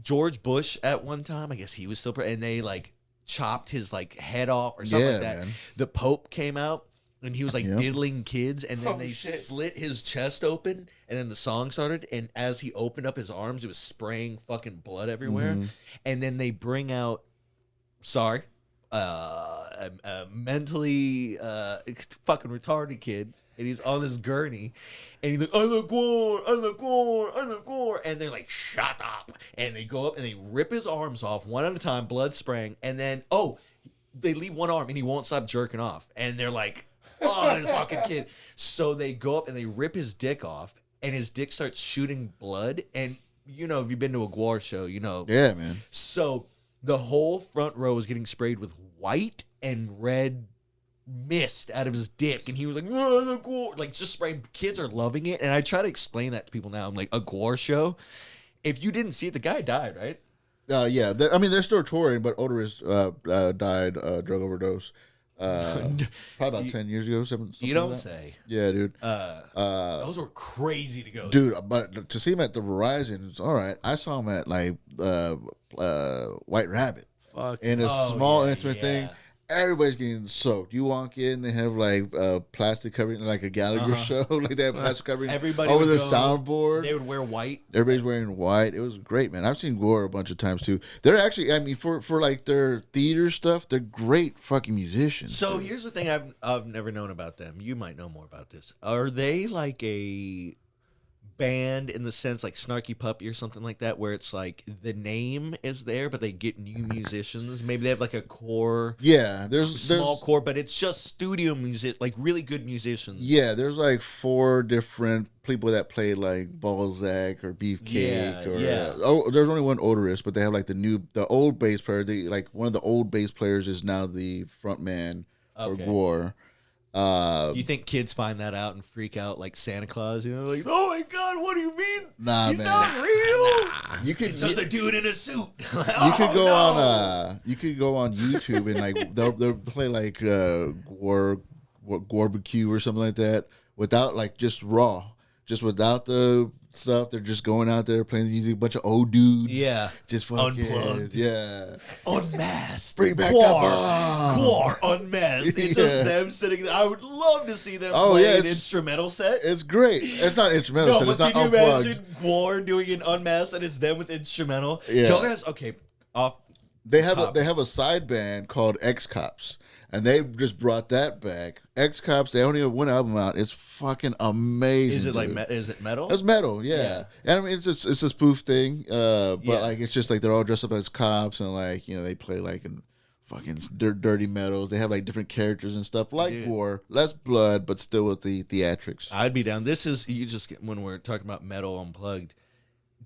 [SPEAKER 2] George Bush at one time. I guess he was still, and they like chopped his like head off or something like that.
[SPEAKER 3] Man.
[SPEAKER 2] The Pope came out. And he was like
[SPEAKER 3] Yep.
[SPEAKER 2] diddling kids, and then they
[SPEAKER 4] shit.
[SPEAKER 2] slit his chest open, and then the song started. And as he opened up his arms, it was spraying fucking blood everywhere. And then they bring out, a mentally fucking retarded kid, and he's on this gurney, and he's like, I look gore, and they're like, shut up, and they go up and they rip his arms off one at a time, blood spraying, and then they leave one arm and he won't stop jerking off, and they're like, oh, this fucking kid. So they go up and they rip his dick off, and his dick starts shooting blood. And you know, if you've been to a Gwar show, you know.
[SPEAKER 3] Yeah, man.
[SPEAKER 2] So the whole front row was getting sprayed with white and red mist out of his dick, and he was like, oh, the Gwar, like just spraying. Kids are loving it, and I try to explain that to people now. I'm like, a Gwar show. If you didn't see it, the guy died, right?
[SPEAKER 3] Yeah. They're still touring, but Oderus died drug overdose. Probably about 10 years ago. Something
[SPEAKER 2] You don't
[SPEAKER 3] like that.
[SPEAKER 2] say.
[SPEAKER 3] Yeah, dude.
[SPEAKER 2] Those were crazy to go.
[SPEAKER 3] Dude, but to see him at the Verizon, it's all right. I saw him at like White Rabbit
[SPEAKER 4] Fuck.
[SPEAKER 3] in a small
[SPEAKER 2] yeah,
[SPEAKER 3] intimate
[SPEAKER 2] yeah.
[SPEAKER 3] thing. Everybody's getting soaked. You walk in, they have like plastic covering, like a Gallagher show, like they have plastic covering
[SPEAKER 2] Everybody
[SPEAKER 3] over
[SPEAKER 2] would
[SPEAKER 3] the
[SPEAKER 2] go-
[SPEAKER 3] soundboard.
[SPEAKER 2] They would wear white.
[SPEAKER 3] Everybody's wearing white. It was great, man. I've seen Gore a bunch of times too. They're actually, I mean, for like their theater stuff, they're great fucking musicians.
[SPEAKER 2] So here's the thing I've never known about them. You might know more about this. Are they like a band in the sense like Snarky Puppy or something like that, where it's like the name is there, but they get new musicians? Maybe they have like a core,
[SPEAKER 3] yeah, there's
[SPEAKER 2] small core, but it's just studio music, like really good musicians.
[SPEAKER 3] Yeah, there's like 4 different people that play like Balzac or Beefcake.
[SPEAKER 2] Yeah.
[SPEAKER 3] Oh, there's only one odorist, but they have like the old bass player. Like one of the old bass players is now the front man for
[SPEAKER 2] Okay.
[SPEAKER 3] Gore.
[SPEAKER 2] You think kids find that out and freak out like Santa Claus? You know, like, oh my God, what do you mean?
[SPEAKER 3] Nah,
[SPEAKER 2] He's
[SPEAKER 3] man.
[SPEAKER 2] not real.
[SPEAKER 3] You could
[SPEAKER 2] It's just a dude in a suit.
[SPEAKER 3] you could go on YouTube and like they'll play like Gorbecue or something like that without like just raw, just without the stuff. They're just going out there playing the music, a bunch of old dudes.
[SPEAKER 2] Yeah.
[SPEAKER 3] Just fucking
[SPEAKER 2] Unplugged.
[SPEAKER 3] Yeah.
[SPEAKER 2] Unmasked.
[SPEAKER 3] Bring back
[SPEAKER 2] Quar.
[SPEAKER 3] the bomb.
[SPEAKER 2] Quar unmasked. It's just
[SPEAKER 3] Yeah.
[SPEAKER 2] them sitting there. I would love to see them
[SPEAKER 3] Oh,
[SPEAKER 2] play
[SPEAKER 3] yeah,
[SPEAKER 2] an
[SPEAKER 3] it's-
[SPEAKER 2] instrumental set.
[SPEAKER 3] It's great. It's not instrumental,
[SPEAKER 2] No,
[SPEAKER 3] so it's
[SPEAKER 2] but
[SPEAKER 3] not
[SPEAKER 2] can you
[SPEAKER 3] unplugged.
[SPEAKER 2] imagine Quar doing an unmasked and it's them with instrumental?
[SPEAKER 3] Yeah.
[SPEAKER 2] Y'all guys, okay, off.
[SPEAKER 3] They have
[SPEAKER 2] Top.
[SPEAKER 3] they have a side band called X Cops, and they just brought that back. X Cops, they only have one album out. It's fucking amazing.
[SPEAKER 2] Is it like
[SPEAKER 3] dude.
[SPEAKER 2] is it metal?
[SPEAKER 3] It's metal, yeah. And I mean, it's a spoof thing, but
[SPEAKER 2] Yeah.
[SPEAKER 3] like it's just like they're all dressed up as cops, and like they play like in fucking dirty metals. They have like different characters and stuff, like
[SPEAKER 2] Dude.
[SPEAKER 3] War, less blood, but still with the theatrics.
[SPEAKER 2] I'd be down. This is you just when we're talking about metal unplugged.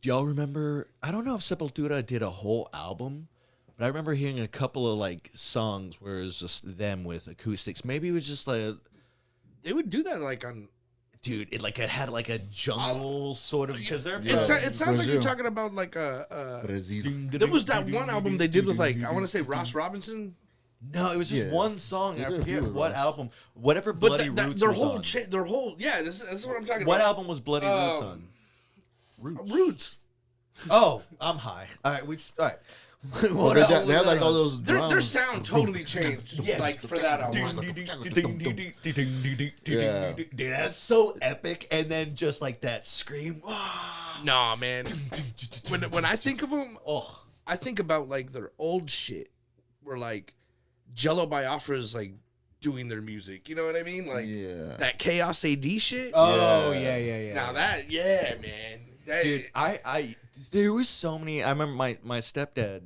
[SPEAKER 2] Do y'all remember? I don't know if Sepultura did a whole album, but I remember hearing a couple of like songs where it was just them with acoustics. Maybe it was just like,
[SPEAKER 4] They would do that like on.
[SPEAKER 2] dude, it had like a jungle sort of because they're
[SPEAKER 4] It sounds like
[SPEAKER 3] Brazil.
[SPEAKER 4] you're talking about like a.
[SPEAKER 3] Brazil.
[SPEAKER 4] There was that one album they did with like I want to say Ross Robinson.
[SPEAKER 2] No, it was just
[SPEAKER 3] Yeah.
[SPEAKER 2] one song.
[SPEAKER 3] They
[SPEAKER 2] I
[SPEAKER 3] did a few
[SPEAKER 2] forget
[SPEAKER 3] of
[SPEAKER 2] what
[SPEAKER 3] those.
[SPEAKER 2] album. Whatever
[SPEAKER 4] But
[SPEAKER 2] Bloody Roots
[SPEAKER 4] their
[SPEAKER 2] was
[SPEAKER 4] whole
[SPEAKER 2] on.
[SPEAKER 4] their whole this is what I'm talking
[SPEAKER 2] What
[SPEAKER 4] about.
[SPEAKER 2] album was Bloody Roots on?
[SPEAKER 4] Roots.
[SPEAKER 2] Oh, I'm high. All right, all right.
[SPEAKER 3] Well,
[SPEAKER 2] What
[SPEAKER 3] they,
[SPEAKER 2] album
[SPEAKER 3] they have
[SPEAKER 2] was
[SPEAKER 3] like
[SPEAKER 2] that
[SPEAKER 3] all
[SPEAKER 2] on?
[SPEAKER 3] those drums.
[SPEAKER 4] Their sound totally changed.
[SPEAKER 2] Yeah.
[SPEAKER 4] Like for that album.
[SPEAKER 3] Yeah.
[SPEAKER 2] Dude, that's so epic. And then just like that scream.
[SPEAKER 4] Nah, man. When I think of them,
[SPEAKER 2] Oh,
[SPEAKER 4] I think about like their old shit, where like Jello Biafra is like doing their music. You know what I mean? Like
[SPEAKER 3] Yeah.
[SPEAKER 4] that Chaos AD shit.
[SPEAKER 2] oh yeah.
[SPEAKER 4] Now that, yeah, man. That,
[SPEAKER 2] Dude, I there was so many. I remember my stepdad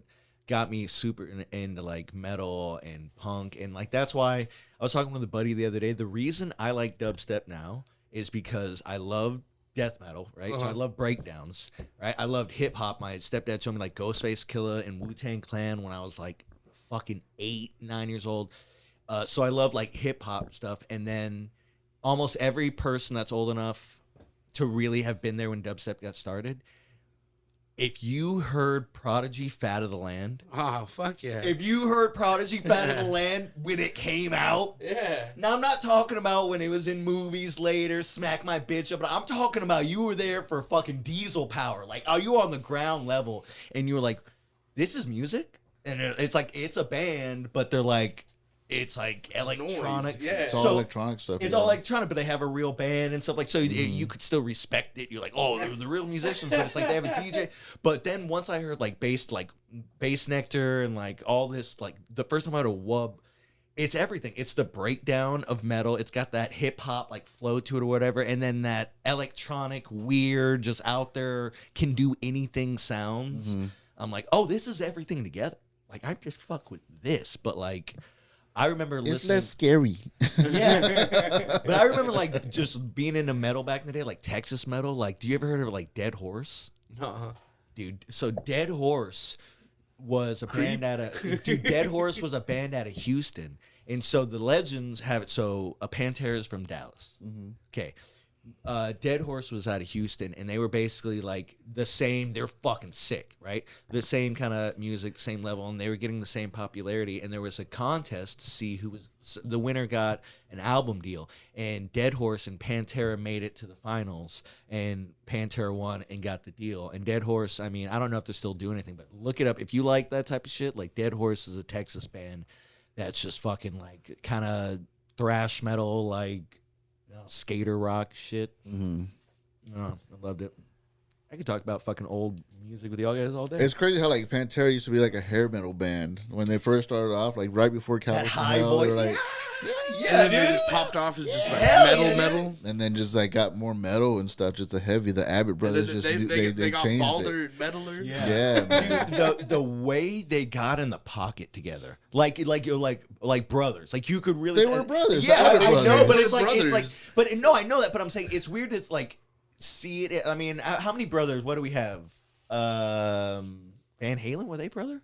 [SPEAKER 2] got me super into like metal and punk, and like that's why I was talking with a buddy the other day. The reason I like dubstep now is because I love death metal, right? So I love breakdowns, right? I loved hip hop. My stepdad showed me like Ghostface Killah and Wu-Tang Clan when I was like fucking 8, 9 years old. So I love like hip hop stuff, and then almost every person that's old enough to really have been there when dubstep got started. If you heard Prodigy Fat of the Land,
[SPEAKER 4] oh fuck yeah.
[SPEAKER 2] if you heard Prodigy Fat of the Land when it came out,
[SPEAKER 4] Yeah.
[SPEAKER 2] now I'm not talking about when it was in movies later, Smack My Bitch Up, but I'm talking about you were there for fucking Diesel Power. Like, are you on the ground level and you were like, this is music? And it's like, it's a band, but they're like, it's like electronic.
[SPEAKER 4] noise, yeah.
[SPEAKER 3] It's all
[SPEAKER 2] So-
[SPEAKER 3] electronic stuff.
[SPEAKER 2] It's
[SPEAKER 3] yeah.
[SPEAKER 2] all electronic, but they have a real band and stuff like so. You could still respect it. You're like, oh, they're the real musicians, but it's like they have a DJ. But then once I heard like bass nectar and like all this, like the first time I heard a wub, it's everything. It's the breakdown of metal. It's got that hip hop like flow to it or whatever, and then that electronic, weird, just out there can do anything sounds. I'm like, oh, this is everything together. Like I just fuck with this, but like. I remember
[SPEAKER 3] It's
[SPEAKER 2] listening.
[SPEAKER 3] less scary.
[SPEAKER 2] Yeah. But I remember like just being into metal back in the day, like Texas metal. Like, do you ever heard of like Dead Horse? Dude, so Dead Horse was a band out of Dead Horse was a band out of Houston. And so the legends have it so a Pantera is from Dallas. Okay. Dead Horse was out of Houston, and they were basically like the same. They're fucking sick, right? The same kind of music, same level, and they were getting the same popularity. And there was a contest to see who was the winner got an album deal. And Dead Horse and Pantera made it to the finals, and Pantera won and got the deal. And Dead Horse, I mean, I don't know if they're still doing anything, but look it up if you like that type of shit. Like Dead Horse is a Texas band that's just fucking like kind of thrash metal, like. Skater rock shit.
[SPEAKER 3] Mm-hmm.
[SPEAKER 2] Oh, I loved it. I could talk about fucking old music with y'all guys all day.
[SPEAKER 3] It's crazy how like Pantera used to be like a hair metal band when they first started off, like right before
[SPEAKER 2] that
[SPEAKER 3] California.
[SPEAKER 2] high voice.
[SPEAKER 3] They were like,
[SPEAKER 4] And then they just popped off as just like metal.
[SPEAKER 3] and then just like got more metal and stuff. Just the heavy. The Abbott brothers they
[SPEAKER 4] got
[SPEAKER 3] changed
[SPEAKER 4] balder,
[SPEAKER 3] it.
[SPEAKER 4] metaler.
[SPEAKER 3] Yeah, man.
[SPEAKER 2] Dude, the way they got in the pocket together, like brothers, like you could really.
[SPEAKER 3] They were brothers.
[SPEAKER 2] Yeah,
[SPEAKER 3] The Abbott
[SPEAKER 2] I know,
[SPEAKER 3] brothers.
[SPEAKER 2] but it's like
[SPEAKER 4] Brothers.
[SPEAKER 2] but no, I know that, but I'm saying it's weird. It's like see it. I mean, how many brothers? What do we have? Van Halen, were they brother?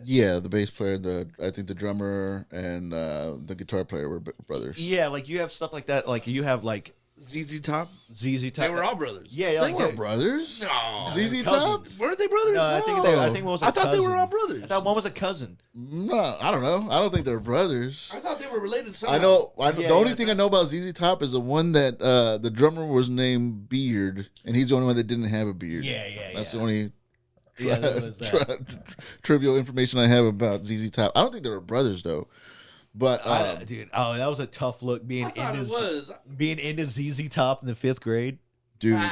[SPEAKER 3] Yeah, the bass player, I think the drummer and the guitar player were brothers.
[SPEAKER 2] Yeah, like you have stuff like that. Like you have like
[SPEAKER 4] ZZ Top.
[SPEAKER 2] ZZ Top.
[SPEAKER 4] They were all brothers.
[SPEAKER 2] Yeah,
[SPEAKER 3] They
[SPEAKER 2] like
[SPEAKER 3] weren't brothers.
[SPEAKER 4] No.
[SPEAKER 3] ZZ Top?
[SPEAKER 2] cousins.
[SPEAKER 4] Weren't they brothers?
[SPEAKER 2] No, I think one was a
[SPEAKER 4] I thought they were
[SPEAKER 2] cousin.
[SPEAKER 4] all brothers.
[SPEAKER 2] I thought one was a cousin.
[SPEAKER 3] No, I don't know. I don't think they're brothers.
[SPEAKER 4] I thought they were related somehow.
[SPEAKER 3] I know.
[SPEAKER 2] Yeah,
[SPEAKER 3] the only
[SPEAKER 2] yeah,
[SPEAKER 3] thing I know about ZZ Top is the one that the drummer was named Beard, and he's the only one that didn't have a beard.
[SPEAKER 2] Yeah.
[SPEAKER 3] That's the only
[SPEAKER 2] Yeah, that was that.
[SPEAKER 3] trivial information I have about ZZ Top. I don't think they were brothers though. But
[SPEAKER 2] Dude, that was a tough look being
[SPEAKER 4] I thought it
[SPEAKER 2] into
[SPEAKER 4] was.
[SPEAKER 2] being into ZZ Top in the 5th grade.
[SPEAKER 3] dude,
[SPEAKER 2] You know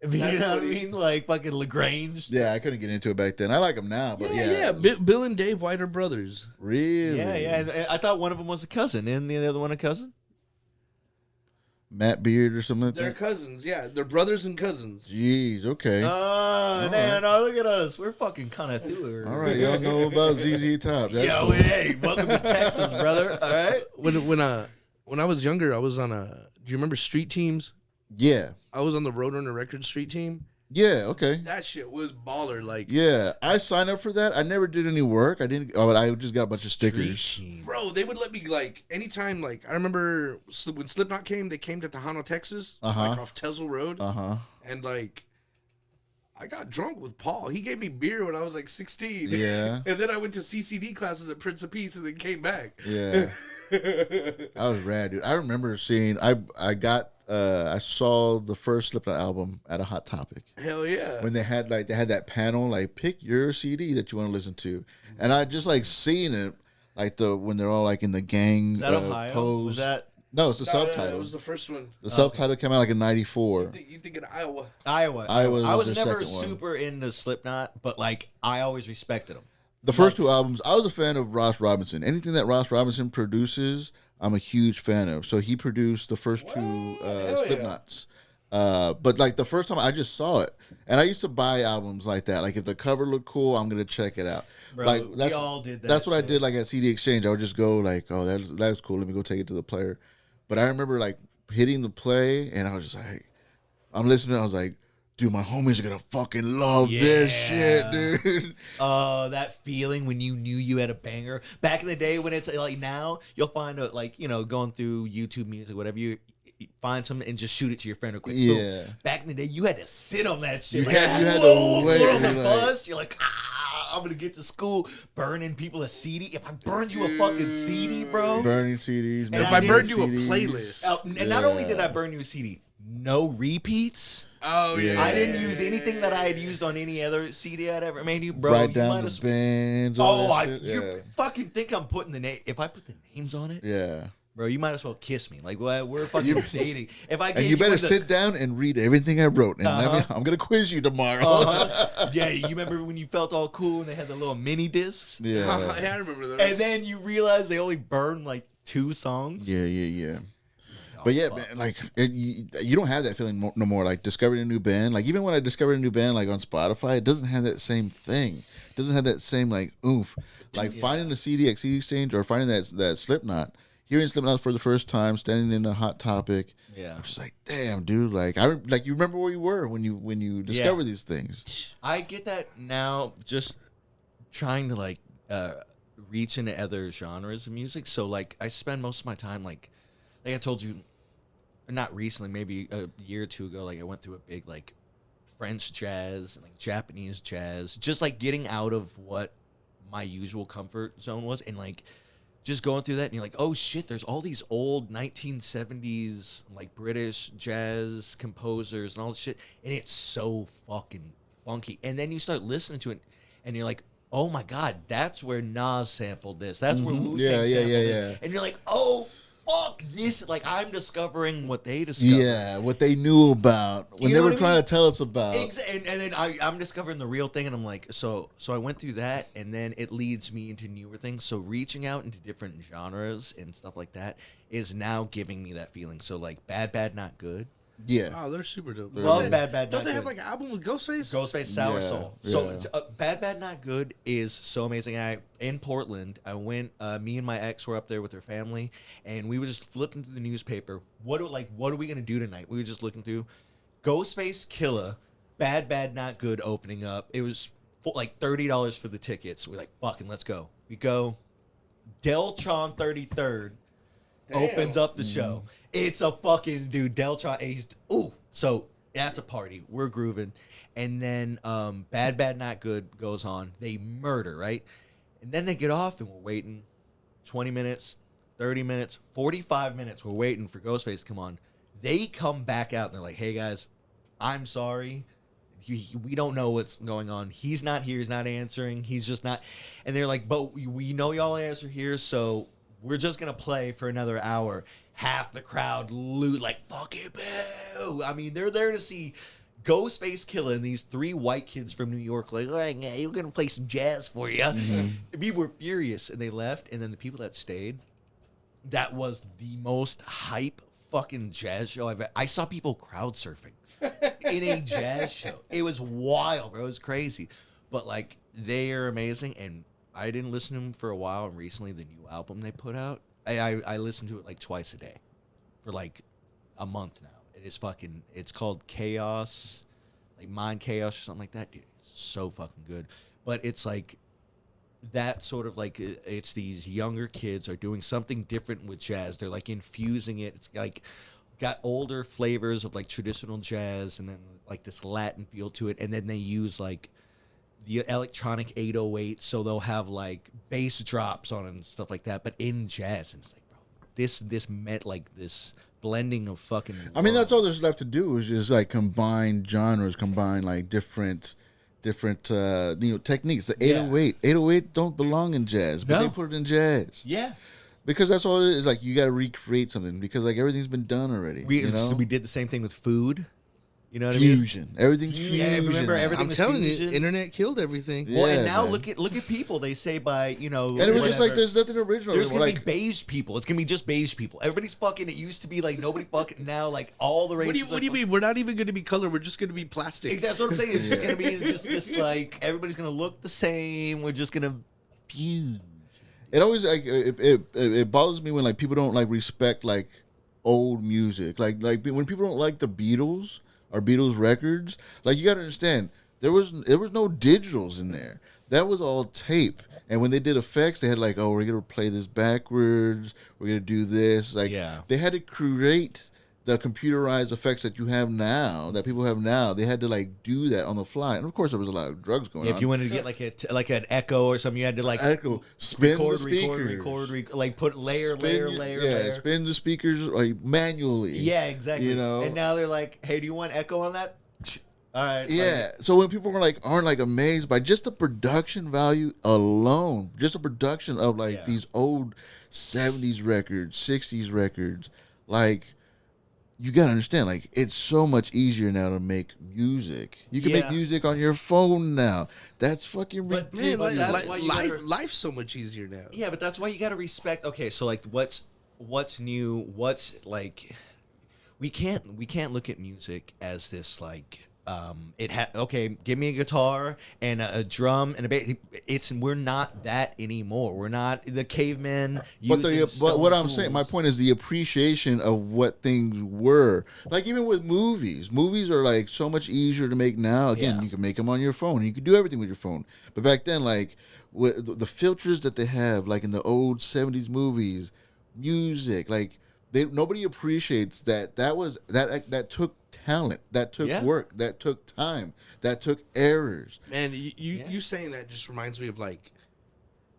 [SPEAKER 2] what I
[SPEAKER 4] funny.
[SPEAKER 2] mean? Like fucking Lagrange.
[SPEAKER 3] yeah, I couldn't get into it back then. I like them now, but
[SPEAKER 4] Yeah. Bill and Dave White are brothers.
[SPEAKER 3] really,
[SPEAKER 2] Yeah. And I thought one of them was a cousin. Isn't the other one a cousin?
[SPEAKER 3] Matt Beard or something like
[SPEAKER 4] They're
[SPEAKER 3] that.
[SPEAKER 4] cousins. Yeah, they're brothers and cousins.
[SPEAKER 3] Jeez, okay.
[SPEAKER 2] Oh, man, no, look at us. We're fucking kind of through it.
[SPEAKER 3] All right, y'all know about ZZ Top. That's
[SPEAKER 2] Yo,
[SPEAKER 3] cool.
[SPEAKER 2] hey, welcome to Texas, brother. All right.
[SPEAKER 4] When I was younger, I was on a. Do you remember Street Teams?
[SPEAKER 3] Yeah,
[SPEAKER 4] I was on the Roadrunner Records Street Team.
[SPEAKER 3] yeah, okay.
[SPEAKER 4] That shit was baller. Like,
[SPEAKER 3] Yeah, I signed up for that. I never did any work. I didn't. Oh, I just got a bunch of stickers.
[SPEAKER 2] Street team.
[SPEAKER 4] bro, they would let me like anytime. Like, I remember when Slipknot came, they came to Tejano, Texas, like off Tesla Road, and like. I got drunk with Paul. He gave me beer when I was like 16.
[SPEAKER 3] Yeah.
[SPEAKER 4] And then I went to CCD classes at Prince of Peace and then came back.
[SPEAKER 3] Yeah, that was rad, dude. I remember seeing. I saw the first Slipknot album at a Hot Topic.
[SPEAKER 4] Hell yeah.
[SPEAKER 3] When they had that panel, like pick your CD that you want to listen to, and I just like seeing it, like when they're all like in the gang
[SPEAKER 2] Is that Ohio?
[SPEAKER 3] pose.
[SPEAKER 2] Was that
[SPEAKER 3] No, it's the
[SPEAKER 4] No,
[SPEAKER 3] subtitle.
[SPEAKER 4] it was the first one.
[SPEAKER 3] The subtitle came out like in '94.
[SPEAKER 4] You think in Iowa?
[SPEAKER 2] Iowa?
[SPEAKER 3] Iowa
[SPEAKER 2] I
[SPEAKER 3] was
[SPEAKER 2] was
[SPEAKER 3] their
[SPEAKER 2] never
[SPEAKER 3] second one.
[SPEAKER 2] super into Slipknot, but like I always respected them.
[SPEAKER 3] The first two albums, I was a fan of Ross Robinson. Anything that Ross Robinson produces, I'm a huge fan of. So he produced the first two Slipknots. But like the first time I just saw it, and I used to buy albums like that. Like if the cover looked cool, I'm gonna check it out.
[SPEAKER 2] Bro,
[SPEAKER 3] like
[SPEAKER 2] we all did that.
[SPEAKER 3] That's what I
[SPEAKER 2] shit.
[SPEAKER 3] did. Like at CD Exchange, I would just go like, oh, that's cool. Let me go take it to the player. But I remember like hitting the play, and I was just like, I'm listening. I was like, dude, my homies are gonna fucking love this shit, dude.
[SPEAKER 2] That feeling when you knew you had a banger back in the day. When it's like now, you'll find a, like going through YouTube Music, whatever you find something and just shoot it to your friend real quick.
[SPEAKER 3] Yeah.
[SPEAKER 2] Boom. Back in the day, you had to sit on that shit.
[SPEAKER 3] You
[SPEAKER 2] Like,
[SPEAKER 3] had to
[SPEAKER 2] whoa,
[SPEAKER 3] wait,
[SPEAKER 2] you're on the
[SPEAKER 3] you're like-
[SPEAKER 2] bus. You're like, I'm gonna get to school burning people a CD. If I burned you a fucking CD, bro.
[SPEAKER 3] Burning CDs.
[SPEAKER 2] And
[SPEAKER 4] If
[SPEAKER 2] I
[SPEAKER 4] I burned
[SPEAKER 2] did
[SPEAKER 4] you a
[SPEAKER 3] CDs.
[SPEAKER 4] playlist.
[SPEAKER 2] And not only did I burn you a CD, no repeats.
[SPEAKER 4] Oh yeah.
[SPEAKER 2] I didn't use anything that I had used on any other CD I'd ever made you, bro.
[SPEAKER 3] Write
[SPEAKER 2] you
[SPEAKER 3] down
[SPEAKER 2] might
[SPEAKER 3] the
[SPEAKER 2] as
[SPEAKER 3] bands. all that shit.
[SPEAKER 2] you fucking think I'm putting the name? If I put the names on it,
[SPEAKER 3] Yeah.
[SPEAKER 2] bro, you might as well kiss me. Like, well, we're fucking dating. If I
[SPEAKER 3] And
[SPEAKER 2] gave
[SPEAKER 3] you better
[SPEAKER 2] one of the-
[SPEAKER 3] sit down and read everything I wrote. And I'm going to quiz you tomorrow.
[SPEAKER 2] Yeah, you remember when you felt all cool and they had the little mini discs,
[SPEAKER 3] Yeah.
[SPEAKER 4] I remember those.
[SPEAKER 2] and then you realized they only burned like 2 songs.
[SPEAKER 3] Yeah. But yeah, man, like you don't have that feeling no more. Like discovering a new band, like even when I discovered a new band, like on Spotify, it doesn't have that same thing. It doesn't have that same like oomph. Like finding a CD at CD Exchange or finding that Slipknot, hearing Slipknot for the first time, standing in a Hot Topic.
[SPEAKER 2] Yeah.
[SPEAKER 3] I'm just like, damn, dude. Like you remember where you were when you discover these things.
[SPEAKER 2] I get that now. Just trying to like reach into other genres of music. So like I spend most of my time like I told you not recently, maybe a year or two ago, like I went through a big like French jazz and like Japanese jazz, just like getting out of what my usual comfort zone was, and like just going through that, and you're like, oh shit, there's all these old 1970s like British jazz composers and all this shit, and it's so fucking funky. And then you start listening to it, and you're like, oh my god, that's where Nas sampled this. That's where Wu-Tang sampled this. And you're like, oh fuck this. Like, I'm discovering what they discovered.
[SPEAKER 3] Yeah, what they knew about. When they were trying to tell us about.
[SPEAKER 2] And then I'm discovering the real thing, and I'm like, so I went through that, and then it leads me into newer things. So reaching out into different genres and stuff like that is now giving me that feeling. So like Bad Bad Not Good.
[SPEAKER 3] Yeah.
[SPEAKER 4] Oh, they're super dope.
[SPEAKER 2] Love Bad Bad Not Good.
[SPEAKER 4] Don't they have like an album with Ghostface?
[SPEAKER 2] Ghostface Sour
[SPEAKER 3] Yeah,
[SPEAKER 2] Soul.
[SPEAKER 3] yeah.
[SPEAKER 2] So Bad Bad Not Good is so amazing. In Portland, I went. Me and my ex were up there with her family, and we were just flipping through the newspaper. What are we gonna do tonight? We were just looking through Ghostface Killer, Bad Bad Not Good opening up. It was like $30 for the tickets. We're like, fucking, let's go. We go. Deltron 33rd opens up the show. It's a fucking dude. Deltron. So that's a party. We're grooving, and then Bad Bad Not Good goes on. They murder, right? And then they get off, and we're waiting 20 minutes, 30 minutes, 45 minutes. We're waiting for Ghostface to come on. They come back out, and they're like, hey guys, I'm sorry. We don't know what's going on. He's not here. He's not answering. He's just not. And they're like, but we know y'all guys are here, so we're just going to play for another hour. Half the crowd like, fuck it, boo. I mean, they're there to see Ghostface Killer and these three white kids from New York, like, all right, we're going to play some jazz for you. Mm-hmm. We were furious, and they left. And then the people that stayed, that was the most hype fucking jazz show I saw people crowd surfing in a jazz show. It was wild, bro. It was crazy. But, like, they are amazing, and I didn't listen to them for a while, and recently the new album they put out, I listened to it like twice a day for like a month now. It's called Chaos, like Mind Chaos or something like that. Dude, it's so fucking good. But it's like that sort of like, it's these younger kids are doing something different with jazz. They're like infusing it. It's like got older flavors of like traditional jazz, and then like this Latin feel to it. And then they use like the electronic 808, so they'll have like bass drops on it and stuff like that, but in jazz. And it's like, bro, this meant like this blending of fucking.
[SPEAKER 3] I mean, that's all there's left to do is just like combine genres, combine like different techniques. The 808 don't belong in jazz, but they put it in jazz.
[SPEAKER 2] Yeah. Because
[SPEAKER 3] that's all it is. Like, you got to recreate something because like everything's been done already.
[SPEAKER 2] We did the same thing with food. You know what
[SPEAKER 3] fusion.
[SPEAKER 2] I mean?
[SPEAKER 3] Everything's fusion.
[SPEAKER 2] Yeah, remember everything.
[SPEAKER 4] I'm telling you, internet killed everything.
[SPEAKER 2] Well, and now look at people. They say by
[SPEAKER 3] and it was just like there's nothing original.
[SPEAKER 2] There's gonna be beige people. It's gonna be just beige people. Everybody's fucking. It used to be like nobody fucking. Now like all the races.
[SPEAKER 4] What do you mean? We're not even gonna be color. We're just gonna be plastic.
[SPEAKER 2] Exactly. That's what I'm saying. It's just gonna be just this like everybody's gonna look the same. We're just gonna fuse.
[SPEAKER 3] It always like it bothers me when like people don't like respect like old music. Like when people don't like the Beatles. Or Beatles records, like you gotta understand, there was no digitals in there. That was all tape. And when they did effects, they had like, oh, we're gonna play this backwards. We're gonna do this. Like, they had to create the computerized effects that you have now, that people have now. They had to like do that on the fly. And of course, there was a lot of drugs going on.
[SPEAKER 2] If you wanted to get like an echo or something, you had to like
[SPEAKER 3] spin the speakers,
[SPEAKER 2] like put layer.
[SPEAKER 3] Spin the speakers like manually.
[SPEAKER 2] Yeah, exactly.
[SPEAKER 3] You know,
[SPEAKER 2] and now they're like, hey, do you want echo on that? All right.
[SPEAKER 3] Yeah. So when people aren't like amazed by just the production value alone, just the production of like these old 70s records, 60s records, like. You gotta understand, like, it's so much easier now to make music. You can make music on your phone now. That's fucking ridiculous.
[SPEAKER 4] Man, life's so much easier now.
[SPEAKER 2] Yeah, but that's why you gotta respect. Okay, so like, what's new? What's like, we can't look at music as this like. Give me a guitar and a drum and a bass. We're not that anymore. We're not the cavemen.
[SPEAKER 3] But what I'm saying, my point is the appreciation of what things were. Like even with movies are like so much easier to make now. Again, you can make them on your phone. You can do everything with your phone. But back then, like with the filters that they have, like in the old 70s movies, music, like nobody appreciates that that took talent, that took work, that took time, that took errors.
[SPEAKER 4] Man, you saying that just reminds me of like,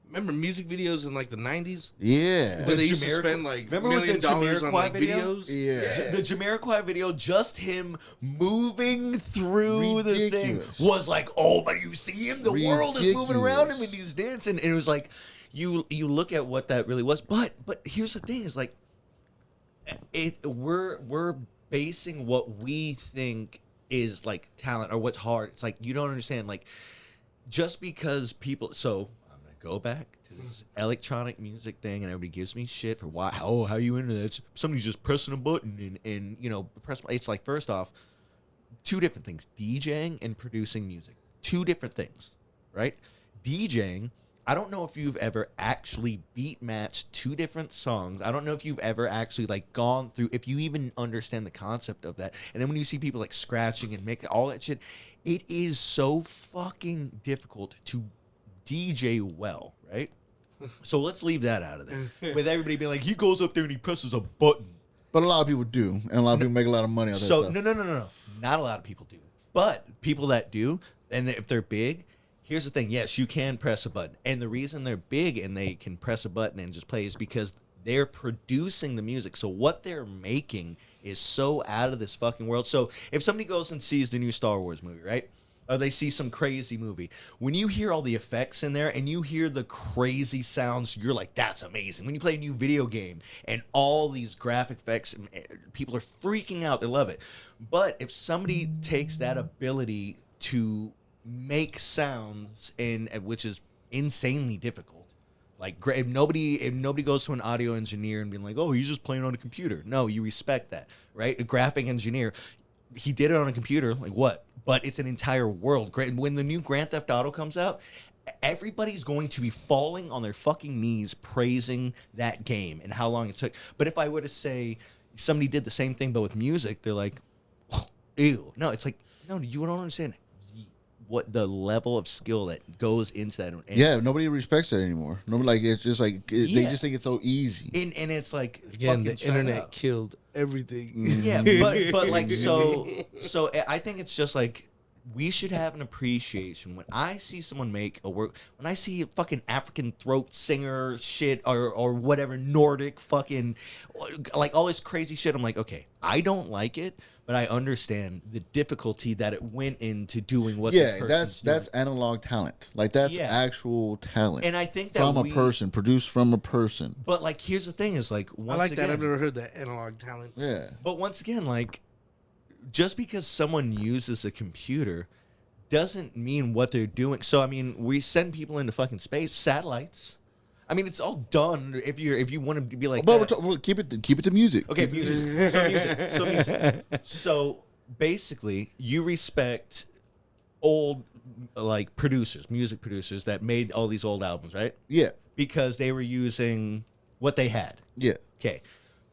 [SPEAKER 4] remember music videos in like the 90s?
[SPEAKER 3] Yeah.
[SPEAKER 4] When they used to spend like $1 million on like videos?
[SPEAKER 3] Yeah.
[SPEAKER 2] The Jamiroquai video, just him moving through the thing was like, oh, but you see him? The world is moving around him and he's dancing. And it was like, you look at what that really was. But here's the thing is like, we're basing what we think is like talent or what's hard. It's like, you don't understand. Like, just because people, so go back to this electronic music thing, and everybody gives me shit for why. How you into that? Somebody's just pressing a button and you know press. It's like, first off, two different things: DJing and producing music. Two different things, right? DJing. I don't know if you've ever actually beat matched two different songs. I don't know if you've ever actually like gone through, if you even understand the concept of that. And then when you see people like scratching and making all that shit, it is so fucking difficult to DJ well, right? So let's leave that out of there. With everybody being like, he goes up there and he presses a button.
[SPEAKER 3] But a lot of people do, and a lot of people make a lot of money on that stuff.
[SPEAKER 2] No. Not a lot of people do. But people that do, and if they're big, here's the thing. Yes, you can press a button. And the reason they're big and they can press a button and just play is because they're producing the music. So what they're making is so out of this fucking world. So if somebody goes and sees the new Star Wars movie, right? Or they see some crazy movie. When you hear all the effects in there and you hear the crazy sounds, you're like, that's amazing. When you play a new video game and all these graphic effects, people are freaking out. They love it. But if somebody takes that ability to make sounds, which is insanely difficult, like if nobody goes to an audio engineer and being like, oh, he's just playing on a computer. No, you respect that, right? A graphic engineer, he did it on a computer, like what? But it's an entire world. When the new Grand Theft Auto comes out, everybody's going to be falling on their fucking knees praising that game and how long it took. But if I were to say somebody did the same thing but with music, they're like, ew. No, it's like, no, you don't understand what the level of skill that goes into that.
[SPEAKER 3] Yeah, nobody respects that anymore. Nobody, like, it's just like they just think it's so easy.
[SPEAKER 2] And it's like,
[SPEAKER 4] again, the internet killed everything.
[SPEAKER 2] Yeah, but like so I think it's just like, we should have an appreciation when I see someone make a work, when I see a fucking African throat singer shit or whatever, Nordic fucking, like all this crazy shit. I'm like, okay, I don't like it, but I understand the difficulty that it went into doing what this person's doing.
[SPEAKER 3] That's analog talent. Like, that's actual talent.
[SPEAKER 2] And I think that
[SPEAKER 3] from a person, produced from a person.
[SPEAKER 2] But like, here's the thing is like,
[SPEAKER 4] I like that. I've never heard that analog talent.
[SPEAKER 3] Yeah.
[SPEAKER 2] But once again, like, just because someone uses a computer doesn't mean what they're doing. So I mean, we send people into fucking space, satellites. I mean, it's all done. If you want to be like,
[SPEAKER 3] but we'll keep it to music.
[SPEAKER 2] Okay, music. So music. So basically, you respect old like music producers that made all these old albums, right?
[SPEAKER 3] Yeah.
[SPEAKER 2] Because they were using what they had.
[SPEAKER 3] Yeah.
[SPEAKER 2] Okay.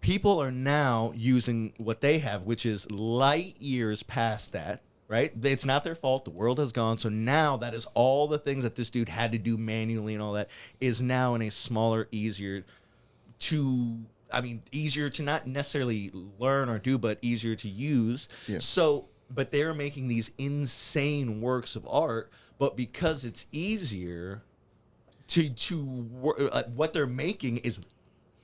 [SPEAKER 2] People are now using what they have, which is light years past that, right? It's not their fault. The world has gone. So now that is all the things that this dude had to do manually and all that is now in a smaller, easier to not necessarily learn or do, but easier to use.
[SPEAKER 3] Yeah.
[SPEAKER 2] So, but they're making these insane works of art, but because it's easier what they're making is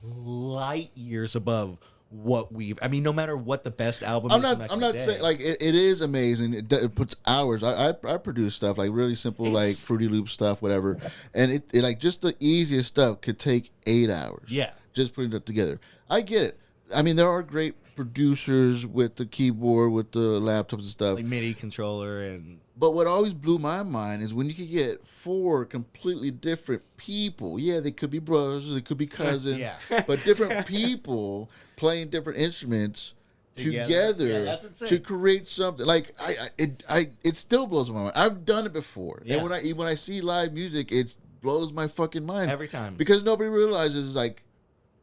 [SPEAKER 2] light years above what no matter what the best album
[SPEAKER 3] I'm not saying like it is amazing. It puts hours. I produce stuff like really simple, like Fruity Loop stuff, whatever, and it like just the easiest stuff could take 8 hours.
[SPEAKER 2] Yeah,
[SPEAKER 3] just putting it together. I get it. I mean, there are great producers with the keyboard, with the laptops and stuff,
[SPEAKER 2] like MIDI controller
[SPEAKER 3] But what always blew my mind is when you could get 4 completely different people. Yeah, they could be brothers, they could be cousins, but different people playing different instruments together to create something. Like it still blows my mind. I've done it before, and when I see live music, it blows my fucking mind
[SPEAKER 2] every time
[SPEAKER 3] because nobody realizes like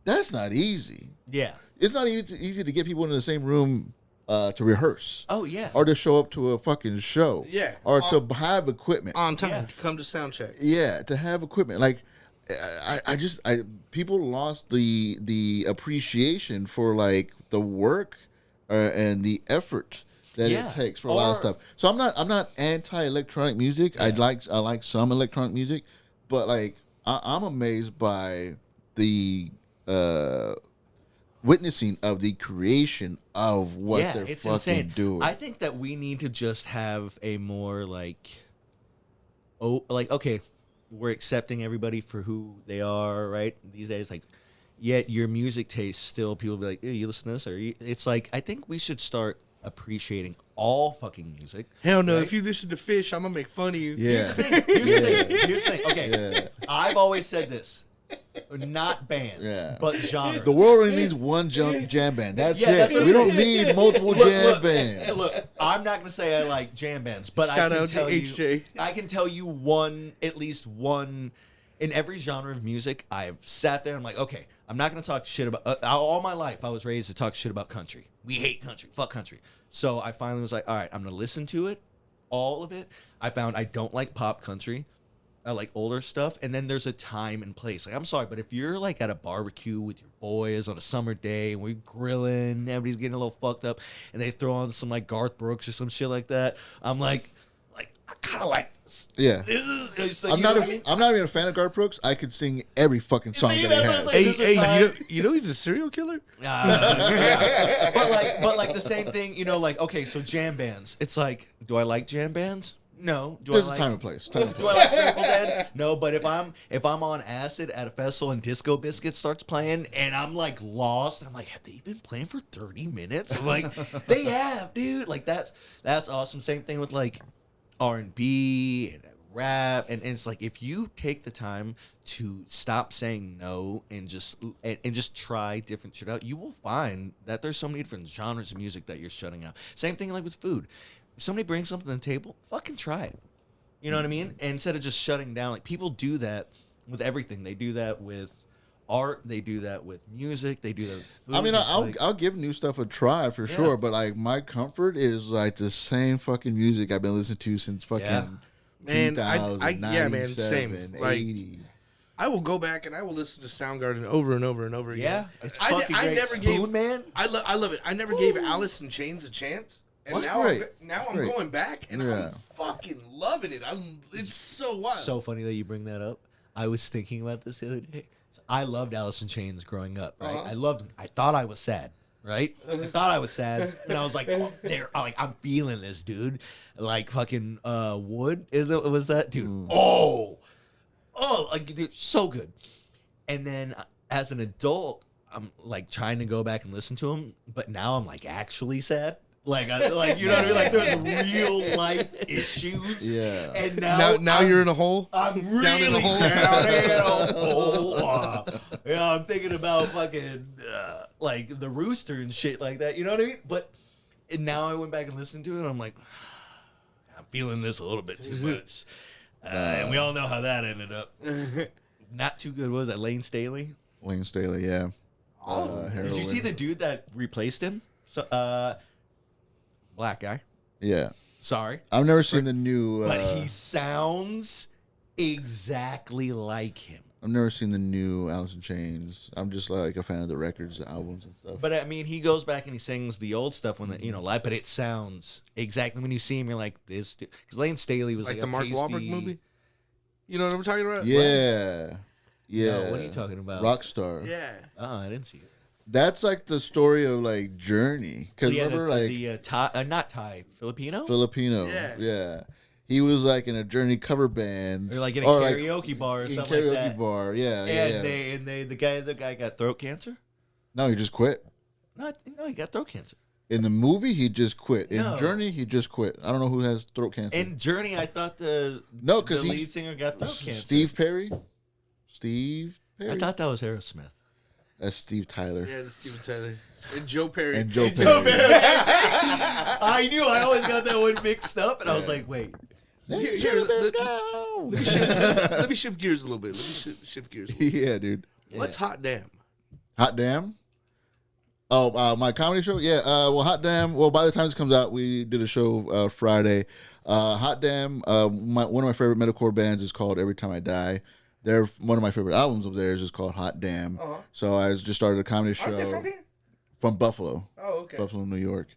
[SPEAKER 3] that's not easy.
[SPEAKER 2] Yeah,
[SPEAKER 3] it's not easy to get people in the same room. To rehearse.
[SPEAKER 2] Oh, yeah.
[SPEAKER 3] Or to show up to a fucking show.
[SPEAKER 4] Yeah.
[SPEAKER 3] Or to have equipment.
[SPEAKER 4] On time. To come to sound check.
[SPEAKER 3] Yeah, to have equipment. Like, people lost the appreciation for like the work and the effort that it takes for a lot of stuff. So I'm not anti electronic music. Yeah. I like some electronic music, but like I'm amazed by the witnessing of the creation of what they're fucking insane. Doing.
[SPEAKER 2] I think that we need to just have a more okay, we're accepting everybody for who they are, right? These days, like, yet your music taste still, people be like, hey, you listen to this? It's like, I think we should start appreciating all fucking music.
[SPEAKER 4] Hell no,
[SPEAKER 2] right?
[SPEAKER 4] If you listen to Fish, I'm going to make fun of you.
[SPEAKER 3] Yeah.
[SPEAKER 2] Here's the thing. Okay, I've always said this. Not bands, but genres.
[SPEAKER 3] The world only needs one jam band. That's it. We don't need multiple jam bands.
[SPEAKER 2] Look, I'm not going to say I like jam bands, but
[SPEAKER 4] Shout out to HJ.
[SPEAKER 2] I can tell you at least one, in every genre of music. I've sat there and I'm like, okay, I'm not going to talk shit about. All my life, I was raised to talk shit about country. We hate country. Fuck country. So I finally was like, all right, I'm going to listen to it, all of it. I found I don't like pop country. I like older stuff, and then there's a time and place. Like, I'm sorry, but if you're like at a barbecue with your boys on a summer day and we're grilling, everybody's getting a little fucked up, and they throw on some like Garth Brooks or some shit like that, I'm like I kind of like this.
[SPEAKER 3] Yeah,
[SPEAKER 2] like,
[SPEAKER 3] I'm not even a fan of Garth Brooks. I could sing every fucking song that he has.
[SPEAKER 4] Like, hey, you know he's a serial killer.
[SPEAKER 2] Yeah. But like the same thing, like, okay, so jam bands. It's like, do I like jam bands? No.
[SPEAKER 3] There's a time and place.
[SPEAKER 2] Do I like Grateful Dead? No, but if I'm on acid at a festival and Disco Biscuit starts playing and I'm like lost, I'm like, have they been playing for 30 minutes? I'm like, they have, dude. Like that's awesome. Same thing with like R&B and rap, and it's like, if you take the time to stop saying no and just try different shit out, you will find that there's so many different genres of music that you're shutting out. Same thing like with food. If somebody brings something to the table, fucking try it. You know what I mean? And instead of just shutting down, like, people do that with everything. They do that with art. They do that with music. They do that with food.
[SPEAKER 3] I mean, I'll give new stuff a try for sure, but like my comfort is like the same fucking music I've been listening to since fucking 2000,
[SPEAKER 4] same.
[SPEAKER 3] 80.
[SPEAKER 4] Like, I will go back and I will listen to Soundgarden over and over and over again.
[SPEAKER 2] Yeah, it's fucking great.
[SPEAKER 4] Never
[SPEAKER 2] Spoon Man.
[SPEAKER 4] I love it. I never gave Alice in Chains a chance. And now I'm going back and I'm fucking loving it. It's so wild.
[SPEAKER 2] So funny that you bring that up. I was thinking about this the other day. I loved Alice in Chains growing up, right? I loved them. I thought I was sad, right? I thought I was sad. And I was like, I'm feeling this, dude. Like fucking Wood. Was that? Dude. Oh, like, dude, so good. And then as an adult, I'm like trying to go back and listen to them. But now I'm like actually sad. Like you know what I mean? Like, there's real life issues. Yeah. And
[SPEAKER 4] now you're in a hole.
[SPEAKER 2] I'm really down in a hole. I'm thinking about fucking like the Rooster and shit like that. You know what I mean? But now I went back and listened to it, and I'm like, I'm feeling this a little bit too much. And we all know how that ended up. Not too good. What was that? Lane Staley.
[SPEAKER 3] Lane Staley, yeah.
[SPEAKER 2] Did you see the dude that replaced him? So, black guy.
[SPEAKER 3] Yeah.
[SPEAKER 2] Sorry.
[SPEAKER 3] I've never seen the new...
[SPEAKER 2] but he sounds exactly like him.
[SPEAKER 3] I've never seen the new Alice in Chains. I'm just like a fan of the records, the albums and stuff.
[SPEAKER 2] But I mean, he goes back and he sings the old stuff when live, but it sounds exactly, when you see him, you're like, this dude. Because Lane Staley was like
[SPEAKER 4] the Mark Wahlberg movie? You know what I'm talking about?
[SPEAKER 3] Yeah. Yeah.
[SPEAKER 2] No, what are you talking about?
[SPEAKER 3] Rockstar.
[SPEAKER 4] Yeah.
[SPEAKER 2] Oh, I didn't see it.
[SPEAKER 3] That's like the story of like Journey. Because remember,
[SPEAKER 2] not Thai, Filipino?
[SPEAKER 3] Yeah. He was like in a Journey cover band,
[SPEAKER 2] or like in a karaoke bar or something like that.
[SPEAKER 3] Karaoke bar, yeah.
[SPEAKER 2] And the guy got throat cancer.
[SPEAKER 3] No, he just quit.
[SPEAKER 2] No, he got throat cancer.
[SPEAKER 3] In the movie, he just quit. In Journey, he just quit. I don't know who has throat cancer.
[SPEAKER 2] In Journey, I thought the lead singer got throat cancer.
[SPEAKER 3] Steve Perry.
[SPEAKER 2] I thought that was Aerosmith.
[SPEAKER 3] That's Steve Tyler.
[SPEAKER 4] Yeah, that's Steve Tyler. And Joe Perry.
[SPEAKER 2] I knew. I always got that one mixed up, and I was like, wait.
[SPEAKER 4] Let me shift gears a little bit.
[SPEAKER 3] Yeah, dude.
[SPEAKER 4] What's Hot Damn?
[SPEAKER 3] Hot Damn? Oh, my comedy show? Yeah. Well, Hot Damn. Well, by the time this comes out, we did a show Friday. Hot Damn. One of my favorite metalcore bands is called Every Time I Die. they're one of my favorite albums of theirs is called Hot Damn. So I just started a comedy show.
[SPEAKER 4] Aren't they from here?
[SPEAKER 3] From Buffalo.
[SPEAKER 4] Oh, okay.
[SPEAKER 3] Buffalo, New York.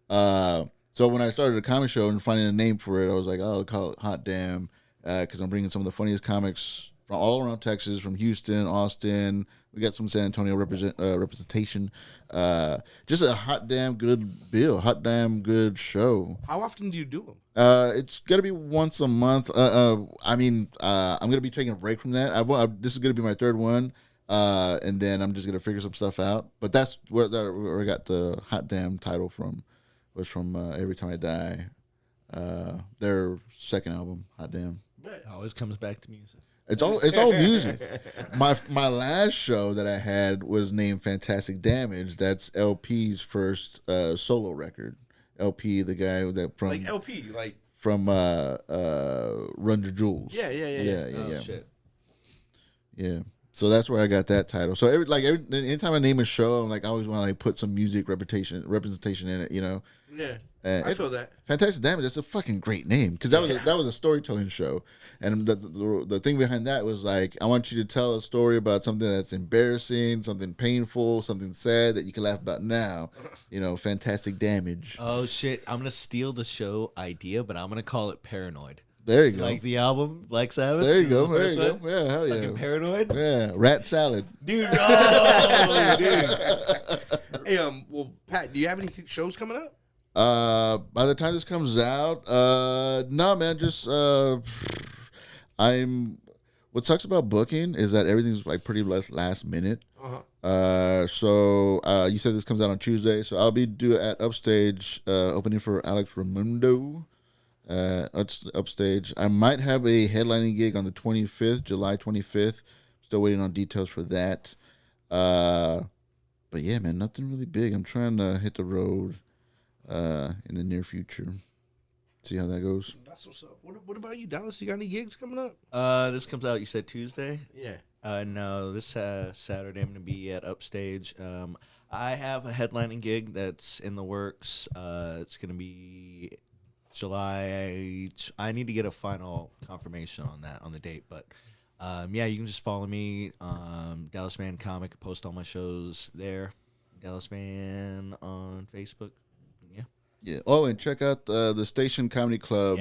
[SPEAKER 3] So when I started a comedy show and finding a name for it, I was like, oh, I'll call it Hot Damn, because I'm bringing some of the funniest comics from all around Texas, from Houston, Austin. We got some San Antonio representation. Just a hot damn good bill, hot damn good show.
[SPEAKER 4] How often do you do them?
[SPEAKER 3] It's gonna be once a month. I'm gonna be taking a break from that. This is gonna be my third one, and then I'm just gonna figure some stuff out. But that's where I got the hot damn title from. Was from Every Time I Die, their second album, Hot Damn.
[SPEAKER 2] It always comes back to music.
[SPEAKER 3] It's all music. My last show that I had was named Fantastic Damage. That's LP's first solo record. LP, the guy that from
[SPEAKER 4] like LP, like
[SPEAKER 3] from Run Your Jewels.
[SPEAKER 4] Yeah.
[SPEAKER 3] Oh,
[SPEAKER 2] shit.
[SPEAKER 3] Yeah. So that's where I got that title. So anytime I name a show, I'm like, I always want to like put some music representation in it, you know.
[SPEAKER 4] Yeah, I feel that.
[SPEAKER 3] Fantastic Damage. That's a fucking great name because that was a storytelling show, and the thing behind that was like, I want you to tell a story about something that's embarrassing, something painful, something sad that you can laugh about now. You know, Fantastic Damage.
[SPEAKER 2] Oh shit! I'm gonna steal the show idea, but I'm gonna call it Paranoid.
[SPEAKER 3] There you go.
[SPEAKER 2] Like the album, Black Sabbath.
[SPEAKER 3] There you go. There you go. Yeah, hell yeah.
[SPEAKER 2] Fucking Paranoid.
[SPEAKER 3] Yeah, Rat Salad.
[SPEAKER 2] Dude, oh, dude.
[SPEAKER 4] Hey, well, Pat, do you have any shows coming up?
[SPEAKER 3] By the time this comes out, no, man, just what sucks about booking is that everything's like pretty last minute. So you said this comes out on Tuesday, so I'll be at Upstage, opening for Alex Raimundo, Upstage. I might have a headlining gig on the 25th, July 25th. Still waiting on details for that. But yeah, man, nothing really big. I'm trying to hit the road in the near future. See how that goes.
[SPEAKER 4] That's what's up. What about you, Dallas? You got any gigs coming up?
[SPEAKER 2] This comes out, you said Tuesday?
[SPEAKER 4] Yeah.
[SPEAKER 2] No, this Saturday I'm going to be at Upstage. I have a headlining gig that's in the works. It's going to be July. I need to get a final confirmation on the date, but yeah, you can just follow me, Dallas Vann Comic. I post all my shows there. Dallas Vann on Facebook.
[SPEAKER 3] Yeah. Oh, and check out the Station Comedy Club,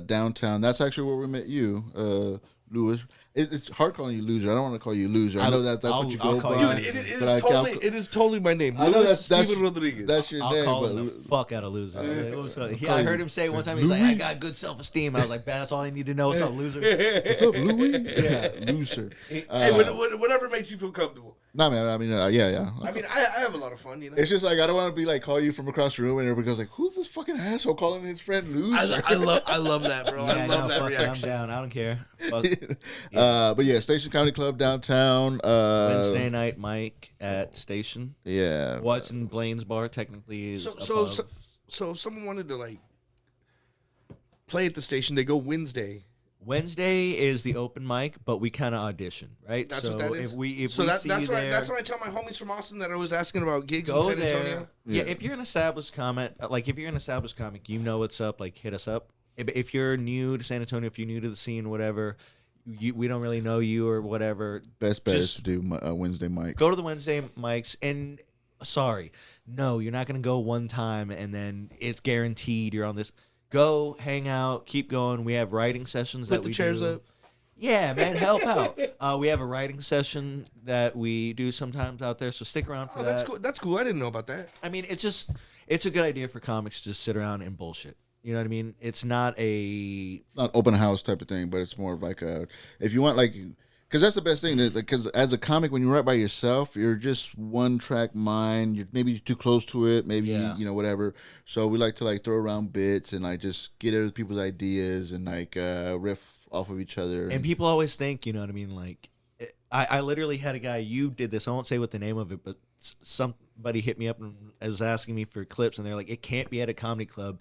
[SPEAKER 3] downtown. That's actually where we met you, Lewis. It's hard calling you Loser. I don't want to call you Loser. I know that's what you go by.
[SPEAKER 4] Dude, it is totally my name.
[SPEAKER 3] I know that's
[SPEAKER 4] Steven Rodriguez.
[SPEAKER 3] That's your name.
[SPEAKER 2] I'll call him the fuck out of Loser. I heard him say one time, he's like, I got good self-esteem. I was like, that's all I need to know. What's up, Loser?
[SPEAKER 3] What's up, Louis? Yeah, Loser.
[SPEAKER 4] Hey, whatever makes you feel comfortable.
[SPEAKER 3] Nah, man. I mean, yeah.
[SPEAKER 4] I mean, I have a lot of fun, you know.
[SPEAKER 3] It's just like, I don't want to be like, call you from across the room and everybody goes like, who's this fucking asshole calling his friend Loser?
[SPEAKER 4] I love that, bro. I love that reaction.
[SPEAKER 2] I'm down. I don't care.
[SPEAKER 3] But yeah, Station Comedy Club downtown.
[SPEAKER 2] Wednesday night, Mike at Station.
[SPEAKER 3] Yeah.
[SPEAKER 2] What's in Blaine's bar technically is
[SPEAKER 4] so if someone wanted to like play at the station, they go Wednesday.
[SPEAKER 2] Wednesday is the open mic, but we kind of audition, right?
[SPEAKER 4] That's what that is.
[SPEAKER 2] That's
[SPEAKER 4] what I tell my homies from Austin that I was asking about gigs
[SPEAKER 2] go
[SPEAKER 4] in San Antonio.
[SPEAKER 2] There. Yeah, if you're an established comic, you know what's up. Like, hit us up. If you're new to San Antonio, if you're new to the scene, whatever, we don't really know you or whatever.
[SPEAKER 3] Best bet is to do Wednesday mic.
[SPEAKER 2] Go to the Wednesday mics, and no, you're not gonna go one time and then it's guaranteed you're on this. Go, hang out, keep going. We have writing sessions that we do.
[SPEAKER 4] Put the chairs up.
[SPEAKER 2] Yeah, man, help out. We have a writing session that we do sometimes out there, so stick around for that.
[SPEAKER 4] That's cool. That's cool. I didn't know about that.
[SPEAKER 2] I mean, it's a good idea for comics to just sit around and bullshit. You know what I mean? It's not
[SPEAKER 3] open house type of thing, but it's more of like if you want like, because that's the best thing. Because as a comic, when you write by yourself, you're just one track mind. You're too close to it. Maybe whatever. So we like to like throw around bits and like just get other people's ideas and like riff off of each other.
[SPEAKER 2] And people always think, you know what I mean? Like, I literally had a guy. You did this. I won't say what the name of it, but somebody hit me up and was asking me for clips, and they're like, it can't be at a comedy club.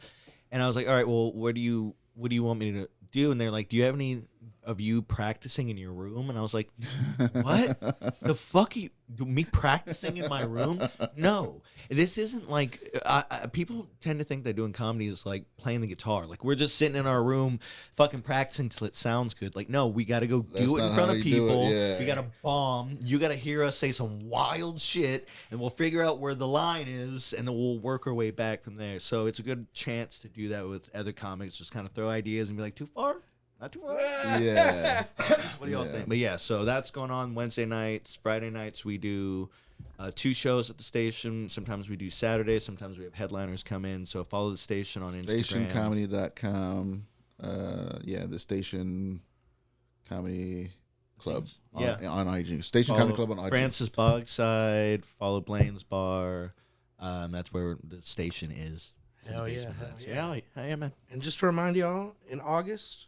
[SPEAKER 2] And I was like, all right, well, what do you want me to do? And they're like, do you have any of you practicing in your room, and I was like, what the fuck are you, me practicing in my room? No, this isn't like people tend to think that doing comedy is like playing the guitar. Like we're just sitting in our room fucking practicing till it sounds good. Like no, we got to go do it in front of people. Yeah. We got to bomb. You got to hear us say some wild shit, and we'll figure out where the line is, and then we'll work our way back from there. So it's a good chance to do that with other comics. Just kind of throw ideas and be like, too far? Not too far.
[SPEAKER 3] Yeah.
[SPEAKER 2] What do y'all think? But yeah, so that's going on Wednesday nights. Friday nights we do 2 shows at the station. Sometimes we do Saturday. Sometimes we have headliners come in. So follow the station on Instagram.
[SPEAKER 3] Stationcomedy.com. The Station Comedy Club on IG. Station Comedy Club on IG.
[SPEAKER 2] Francis Bogside. Follow Blaine's Bar. That's where the station is.
[SPEAKER 4] Hell yeah.
[SPEAKER 2] Yeah, man.
[SPEAKER 4] And just to remind y'all, in August,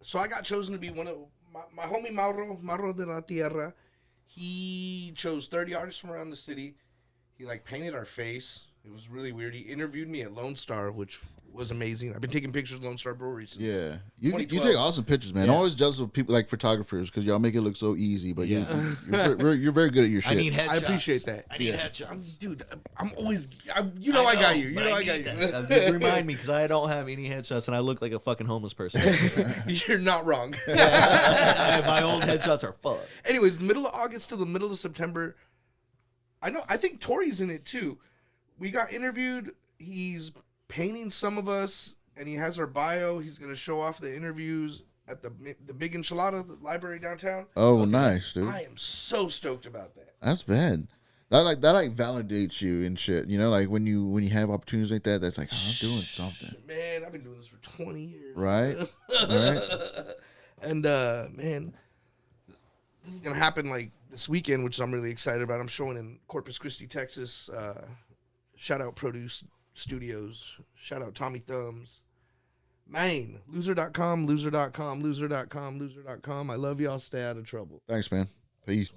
[SPEAKER 4] so I got chosen to be one of my homie Mauro de la Tierra. He chose 30 artists from around the city. He like painted our face. It was really weird. He interviewed me at Lone Star, which was amazing. I've been taking pictures of Lone Star Brewery since
[SPEAKER 3] you take awesome pictures, man. I'm always jealous of people like photographers because y'all make it look so easy, but you're very good at your shit.
[SPEAKER 2] I need headshots.
[SPEAKER 4] I appreciate that.
[SPEAKER 2] I need headshots.
[SPEAKER 4] Dude, I'm always, I got you. I got you.
[SPEAKER 2] Remind me, because I don't have any headshots and I look like a fucking homeless person.
[SPEAKER 4] You're not wrong.
[SPEAKER 2] My old headshots are fucked.
[SPEAKER 4] Anyways, the middle of August to the middle of September, I think Tori's in it too. We got interviewed. He's painting some of us, and he has our bio. He's going to show off the interviews at the Big Enchilada, the library downtown.
[SPEAKER 3] Oh, nice, dude.
[SPEAKER 4] I am so stoked about that.
[SPEAKER 3] That's bad. That validates you and shit. You know, like when you have opportunities like that, that's like, I'm doing something.
[SPEAKER 4] Man, I've been doing this for 20 years.
[SPEAKER 3] Right. Right.
[SPEAKER 4] And man, this is gonna happen like this weekend, which I'm really excited about. I'm showing in Corpus Christi, Texas. Shout out Produce Studios. Shout out Tommy Thumbs. Man, Lewsr.com. I love y'all. Stay out of trouble.
[SPEAKER 3] Thanks, man. Peace.